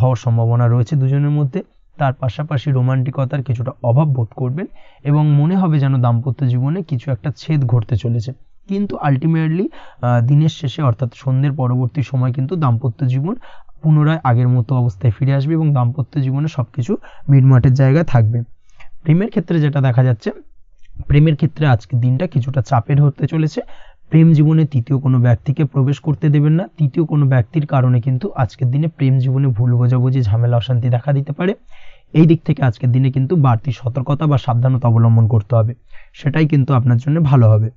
হওয়ার সম্ভাবনা রয়েছে দুজনের মধ্যে। তার পাশাপাশি রোমান্টিকতার কিছুটা অভাব বোধ করবেন এবং মনে হবে যেন দাম্পত্য জীবনে কিছু একটা ছেদ ঘটতে চলেছে। কিন্তু আলটিমেটলি দিনের শেষে অর্থাৎ সন্ধ্যের পরবর্তী সময় কিন্তু দাম্পত্য জীবন পুনরায় আগের মতো অবস্থায় ফিরে আসবে এবং দাম্পত্য জীবনে সবকিছু মিটমাটের জায়গায় থাকবে। প্রেমের ক্ষেত্রে যেটা দেখা যাচ্ছে, প্রেমের ক্ষেত্রে আজকের দিনটা কিছুটা চাপের হতে চলেছে। প্রেম জীবনে তৃতীয় কোনো ব্যক্তিকে প্রবেশ করতে দেবেন না। তৃতীয় কোনো ব্যক্তির কারণে কিন্তু আজকের দিনে প্রেম জীবনে ভুল বোঝাবুঝি, ঝামেলা, অশান্তি দেখা দিতে পারে। এই দিক থেকে আজকের দিনে কিন্তু বাড়তি সতর্কতা বা সাবধানতা অবলম্বন করতে হবে, সেটাই কিন্তু আপনার জন্য ভালো হবে।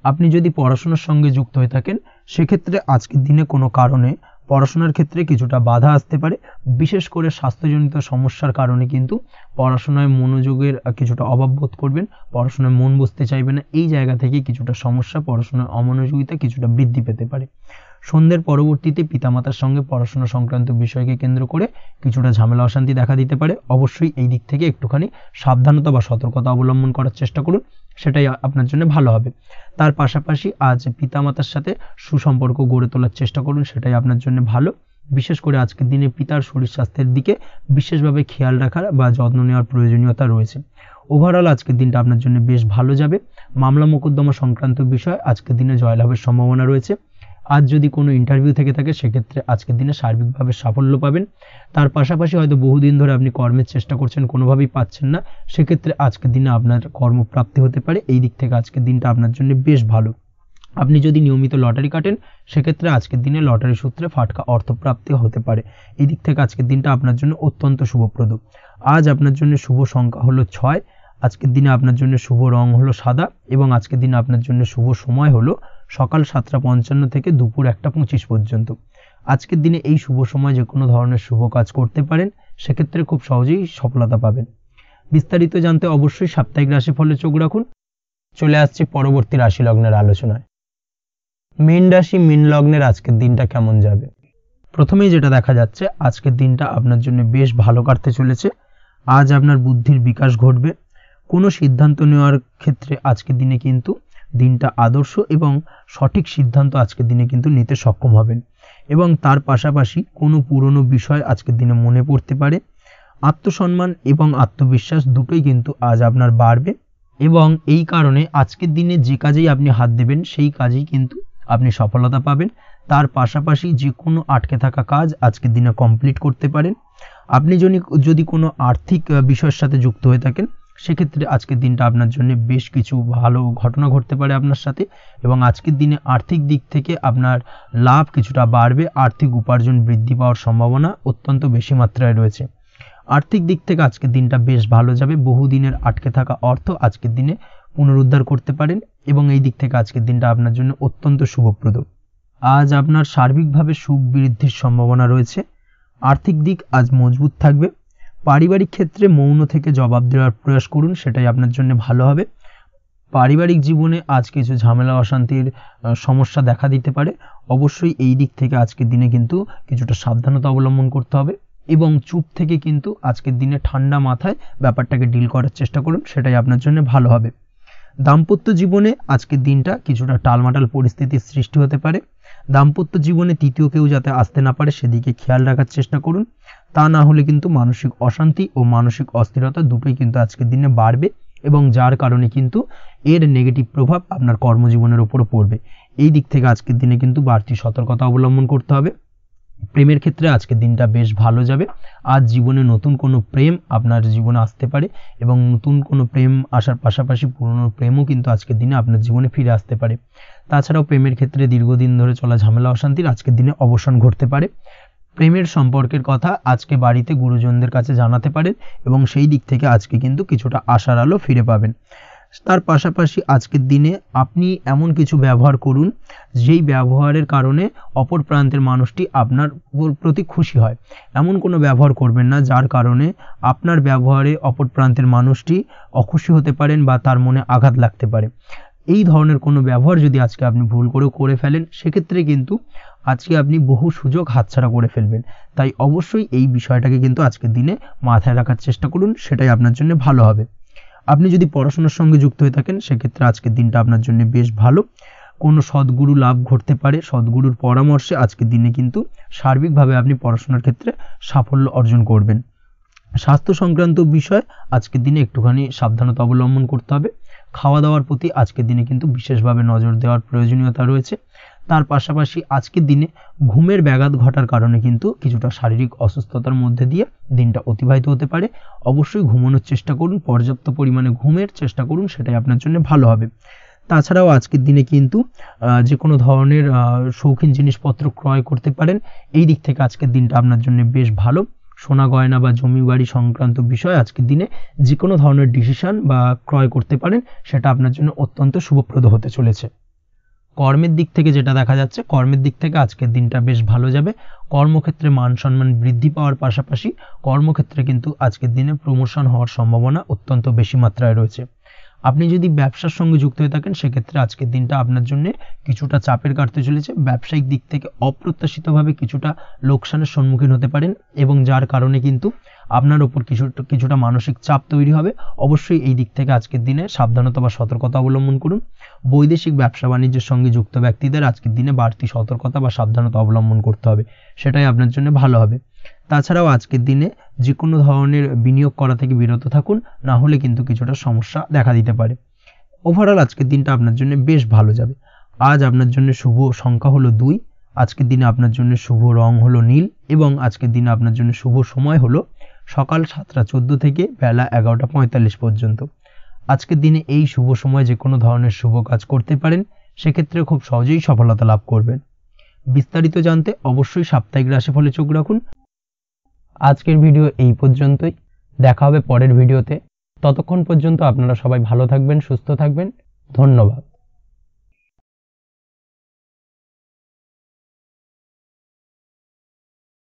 আপনি যদি পড়াশোনার সঙ্গে যুক্ত হয়ে থাকেন, সেক্ষেত্রে আজকের দিনে কোনো কারণে পড়াশোনার ক্ষেত্রে কিছুটা বাধা আসতে পারে। বিশেষ করে স্বাস্থ্যজনিত সমস্যার কারণে কিন্তু পড়াশোনায় মনোযোগের কিছুটা অভাব বোধ করবেন, পড়াশোনায় মন বসতে চাইবে না। এই জায়গা থেকে কিছুটা সমস্যা, পড়াশোনার অমনোযোগিতা কিছুটা বৃদ্ধি পেতে পারে। সন্ধ্যের পরবর্তীতে পিতামাতার সঙ্গে পড়াশোনা সংক্রান্ত বিষয়কে কেন্দ্র করে কিছুটা ঝামেলা, অশান্তি দেখা দিতে পারে। অবশ্যই এই দিক থেকে একটুখানি সাবধানতা বা সতর্কতা অবলম্বন করার চেষ্টা করুন, সেটাই আপনার জন্য ভালো হবে। তার পাশাপাশি আজ পিতামাতার সাথে সুসম্পর্ক গড়ে তোলার চেষ্টা করুন, সেটাই আপনার জন্য ভালো। বিশেষ করে আজকের দিনে পিতার শরীর স্বাস্থ্যের দিকে বিশেষভাবে খেয়াল রাখার বা যত্ন নেওয়ার প্রয়োজনীয়তা রয়েছে। ওভারঅল আজকের দিনটা আপনার জন্য বেশ ভালো যাবে। মামলা মোকদ্দমা সংক্রান্ত বিষয় আজকের দিনে জয়লাভের সম্ভাবনা রয়েছে। আজ যদি কোনো ইন্টারভিউ থেকে থাকে, সেক্ষেত্রে আজকের দিনে সার্বিকভাবে সাফল্য পাবেন। তার পাশাপাশি হয়তো বহুদিন ধরে আপনি কর্মের চেষ্টা করছেন, কোনোভাবেই পাচ্ছেন না, সেক্ষেত্রে আজকের দিনে আপনার কর্মপ্রাপ্তি হতে পারে। এই দিক থেকে আজকের দিনটা আপনার জন্য বেশ ভালো। আপনি যদি নিয়মিত লটারি কাটেন, সেক্ষেত্রে আজকের দিনে লটারি সূত্রে ফাটকা অর্থপ্রাপ্তি হতে পারে। এই দিক থেকে আজকের দিনটা আপনার জন্য অত্যন্ত শুভপ্রদ। আজ আপনার জন্য শুভ সংখ্যা হলো 6। আজকের দিনে আপনার জন্য শুভ রং হলো সাদা এবং আজকের দিনে আপনার জন্য শুভ সময় হলো সকাল 7:55 থেকে দুপুর 1:25 পর্যন্ত। আজকের দিনে এই শুভ সময় যে কোনো ধরনের শুভ কাজ করতে পারেন, সেক্ষেত্রে খুব সহজেই সফলতা পাবেন। বিস্তারিত জানতে অবশ্যই সাপ্তাহিক রাশিফলে চোখ রাখুন। চলে আসছি পরবর্তী রাশি লগ্নের আলোচনায়। মীন রাশি মীন লগ্নের আজকের দিনটা কেমন যাবে? প্রথমেই যেটা দেখা যাচ্ছে, আজকের দিনটা আপনার জন্য বেশ ভালো কাটতে চলেছে। আজ আপনার বুদ্ধির বিকাশ ঘটবে। কোনো সিদ্ধান্ত নেওয়ার ক্ষেত্রে আজকের দিনে কিন্তু দিনটা আদর্শ এবং সঠিক সিদ্ধান্ত আজকের দিনে কিন্তু নিতে সক্ষম হবেন। এবং তার পাশাপাশি কোনো পুরনো বিষয় আজকের দিনে মনে পড়তে পারে। আত্মসম্মান এবং আত্মবিশ্বাস দুটোই কিন্তু আজ আপনার বাড়বে এবং এই কারণে আজকের দিনে যে কাজেই আপনি হাত দেবেন সেই কাজেই কিন্তু আপনি সফলতা পাবেন। তার পাশাপাশি যে কোনো আটকে থাকা কাজ আজকের দিনে কমপ্লিট করতে পারেন। আপনি যদি কোনো আর্থিক বিষয়ের সাথে যুক্ত হয়ে থাকেন, সেক্ষেত্রে আজকের দিনটা আপনার জন্য বেশ কিছু ভালো ঘটনা ঘটতে পারে আপনার সাথে এবং আজকের দিনে আর্থিক দিক থেকে আপনার লাভ কিছুটা বাড়বে। আর্থিক উপার্জন বৃদ্ধি পাওয়ার সম্ভাবনা অত্যন্ত বেশি মাত্রায় রয়েছে। আর্থিক দিক থেকে আজকের দিনটা বেশ ভালো যাবে। বহুদিনের আটকে থাকা অর্থ আজকের দিনে পুনরুদ্ধার করতে পারেন এবং এই দিক থেকে আজকের দিনটা আপনার জন্য অত্যন্ত শুভপ্রদ। আজ আপনার সার্বিকভাবে সুখ বৃদ্ধির সম্ভাবনা রয়েছে। আর্থিক দিক আজ মজবুত থাকবে। পারিবারিক ক্ষেত্রে মৌন থেকে জবাব দেওয়ার প্রয়াস করুন, সেটাই আপনার জন্য ভালো হবে। পারিবারিক জীবনে আজ কিছু ঝামেলা অশান্তির সমস্যা দেখা দিতে পারে। অবশ্যই এই দিক থেকে আজকের দিনে কিন্তু কিছুটা সাবধানতা অবলম্বন করতে হবে এবং চুপ থেকে কিন্তু আজকের দিনে ঠান্ডা মাথায় ব্যাপারটাকে ডিল করার চেষ্টা করুন, সেটাই আপনার জন্য ভালো হবে। দাম্পত্য জীবনে আজকের দিনটা কিছুটা টালমাটাল পরিস্থিতির সৃষ্টি হতে পারে। দাম্পত্য জীবনে তৃতীয় কেউ যাতে আসতে না পারে সেদিকে খেয়াল রাখার চেষ্টা করুন। তা না হলে কিন্তু মানসিক অশান্তি ও মানসিক অস্থিরতা দুটোই কিন্তু আজকের দিনে বাড়বে এবং যার কারণে কিন্তু এর নেগেটিভ প্রভাব আপনার কর্মজীবনের উপরও পড়বে। এই দিক থেকে আজকের দিনে কিন্তু বাড়তি সতর্কতা অবলম্বন করতে হবে। প্রেমের ক্ষেত্রে আজকের দিনটা বেশ ভালো যাবে। আজ জীবনে নতুন কোনো প্রেম আপনার জীবনে আসতে পারে এবং নতুন কোনো প্রেম আসার পাশাপাশি পুরনো প্রেমও কিন্তু আজকের দিনে আপনার জীবনে ফিরে আসতে পারে। তাছাড়াও প্রেমের ক্ষেত্রে দীর্ঘদিন ধরে চলা ঝামেলা অশান্তির আজকের দিনে অবসান ঘটতে পারে। প্রেমের সম্পর্কের কথা আজকে বাড়িতে গুরুজনদের কাছে জানাতে পারেন এবং সেই দিক থেকে আজকে কিন্তু কিছুটা আশার আলো ফিরে পাবেন। তার পাশাপাশি আজকের দিনে আপনি এমন কিছু ব্যবহার করুন যেই ব্যবহারের কারণে অপর প্রান্তের মানুষটি আপনার প্রতি খুশি হয়। এমন কোনো ব্যবহার করবেন না যার কারণে আপনার ব্যবহারে অপর প্রান্তের মানুষটি অখুশি হতে পারেন বা তার মনে আঘাত লাগতে পারে। এই ধরনের কোনো ব্যবহার যদি আজকে আপনি ভুল করে ফেলেন, সেক্ষেত্রে কিন্তু আজকে আপনি বহু সুযোগ হাতছাড়া করে ফেলবেন। তাই অবশ্যই এই বিষয়টাকে কিন্তু আজকের দিনে মাথায় রাখার চেষ্টা করুন, সেটাই আপনার জন্য ভালো হবে। আপনি যদি পড়াশোনার সঙ্গে যুক্ত হয়ে থাকেন, সেক্ষেত্রে আজকের দিনটা আপনার জন্য বেশ ভালো। কোনো সদ্গুরু লাভ ঘটতে পারে। সদ্গুরুর পরামর্শে আজকের দিনে কিন্তু সার্বিকভাবে আপনি পড়াশোনার ক্ষেত্রে সাফল্য অর্জন করবেন। স্বাস্থ্য সংক্রান্ত বিষয় আজকের দিনে একটুখানি সাবধানতা অবলম্বন করতে হবে। খাওয়া দাওয়ার প্রতি আজকের দিনে কিন্তু বিশেষভাবে নজর দেওয়ার প্রয়োজনীয়তা রয়েছে। তার পাশাপাশি আজকের দিনে ঘুমের ব্যাঘাত ঘটার কারণে কিন্তু কিছুটা শারীরিক অসুস্থতার মধ্যে দিয়ে দিনটা অতিবাহিত হতে পারে। অবশ্যই ঘুমানোর চেষ্টা করুন, পর্যাপ্ত পরিমাণে ঘুমের চেষ্টা করুন, সেটাই আপনার জন্য ভালো হবে। তাছাড়াও আজকের দিনে কিন্তু যে কোনো ধরনের শৌখিন জিনিসপত্র ক্রয় করতে পারেন। এই দিক থেকে আজকের দিনটা আপনার জন্য বেশ ভালো। সোনা গয়না বা জমি বাড়ি সংক্রান্ত বিষয় আজকের দিনে যে কোনো ধরনের ডিসিশন বা ক্রয় করতে পারেন, সেটা আপনার জন্য অত্যন্ত শুভপ্রদ হতে চলেছে। কর্মের দিক থেকে যেটা দেখা যাচ্ছে, কর্মের দিক থেকে আজকের দিনটা বেশ ভালো যাবে। কর্মক্ষেত্রে মান সম্মান বৃদ্ধি পাওয়ার পাশাপাশি কর্মক্ষেত্রে কিন্তু আজকের দিনে প্রমোশন হওয়ার সম্ভাবনা অত্যন্ত বেশি মাত্রায় রয়েছে। আপনি যদি ব্যবসার সঙ্গে যুক্ত হয়ে থাকেন, সেক্ষেত্রে আজকের দিনটা আপনার জন্য কিছুটা চাপের কাটতে চলেছে। ব্যবসায়িক দিক থেকে অপ্রত্যাশিতভাবে কিছুটা লোকসানের সম্মুখীন হতে পারেন এবং যার কারণে কিন্তু আপনার উপর কিছুটা মানসিক চাপ তৈরি হবে। অবশ্যই এই দিক থেকে আজকের দিনে সাবধানতা বা সতর্কতা অবলম্বন করুন। বৈদেশিক ব্যবসা বাণিজ্যের সঙ্গে যুক্ত ব্যক্তিদের আজকের দিনে বাড়তি সতর্কতা বা সাবধানতা অবলম্বন করতে হবে, সেটাই আপনার জন্য ভালো হবে। তাছাড়াও আজকের দিনে যে কোনো ধরনের বিনিয়োগ করা থেকে বিরত থাকুন, না হলে কিন্তু কিছুটা সমস্যা দেখা দিতে পারে। ওভারঅল আজকের দিনটা আপনার জন্য বেশ ভালো যাবে। আজ আপনার জন্য শুভ সংখ্যা হলো 2। আজকের দিনে আপনার জন্য শুভ রং হলো নীল এবং আজকের দিনে আপনার জন্য শুভ সময় হলো সকাল 7:14 থেকে বেলা 11:45 পর্যন্ত। আজকের দিনে এই শুভ সময় যে কোনো ধরনের শুভ কাজ করতে পারেন, সেক্ষেত্রে খুব সহজেই সফলতা লাভ করবেন। বিস্তারিত জানতে অবশ্যই সাপ্তাহিক রাশিফলে চোখ রাখুন। আজকের ভিডিও এই পর্যন্তই। দেখা হবে পরের ভিডিওতে। ততক্ষণ পর্যন্ত আপনারা সবাই ভালো থাকবেন, সুস্থ থাকবেন। ধন্যবাদ।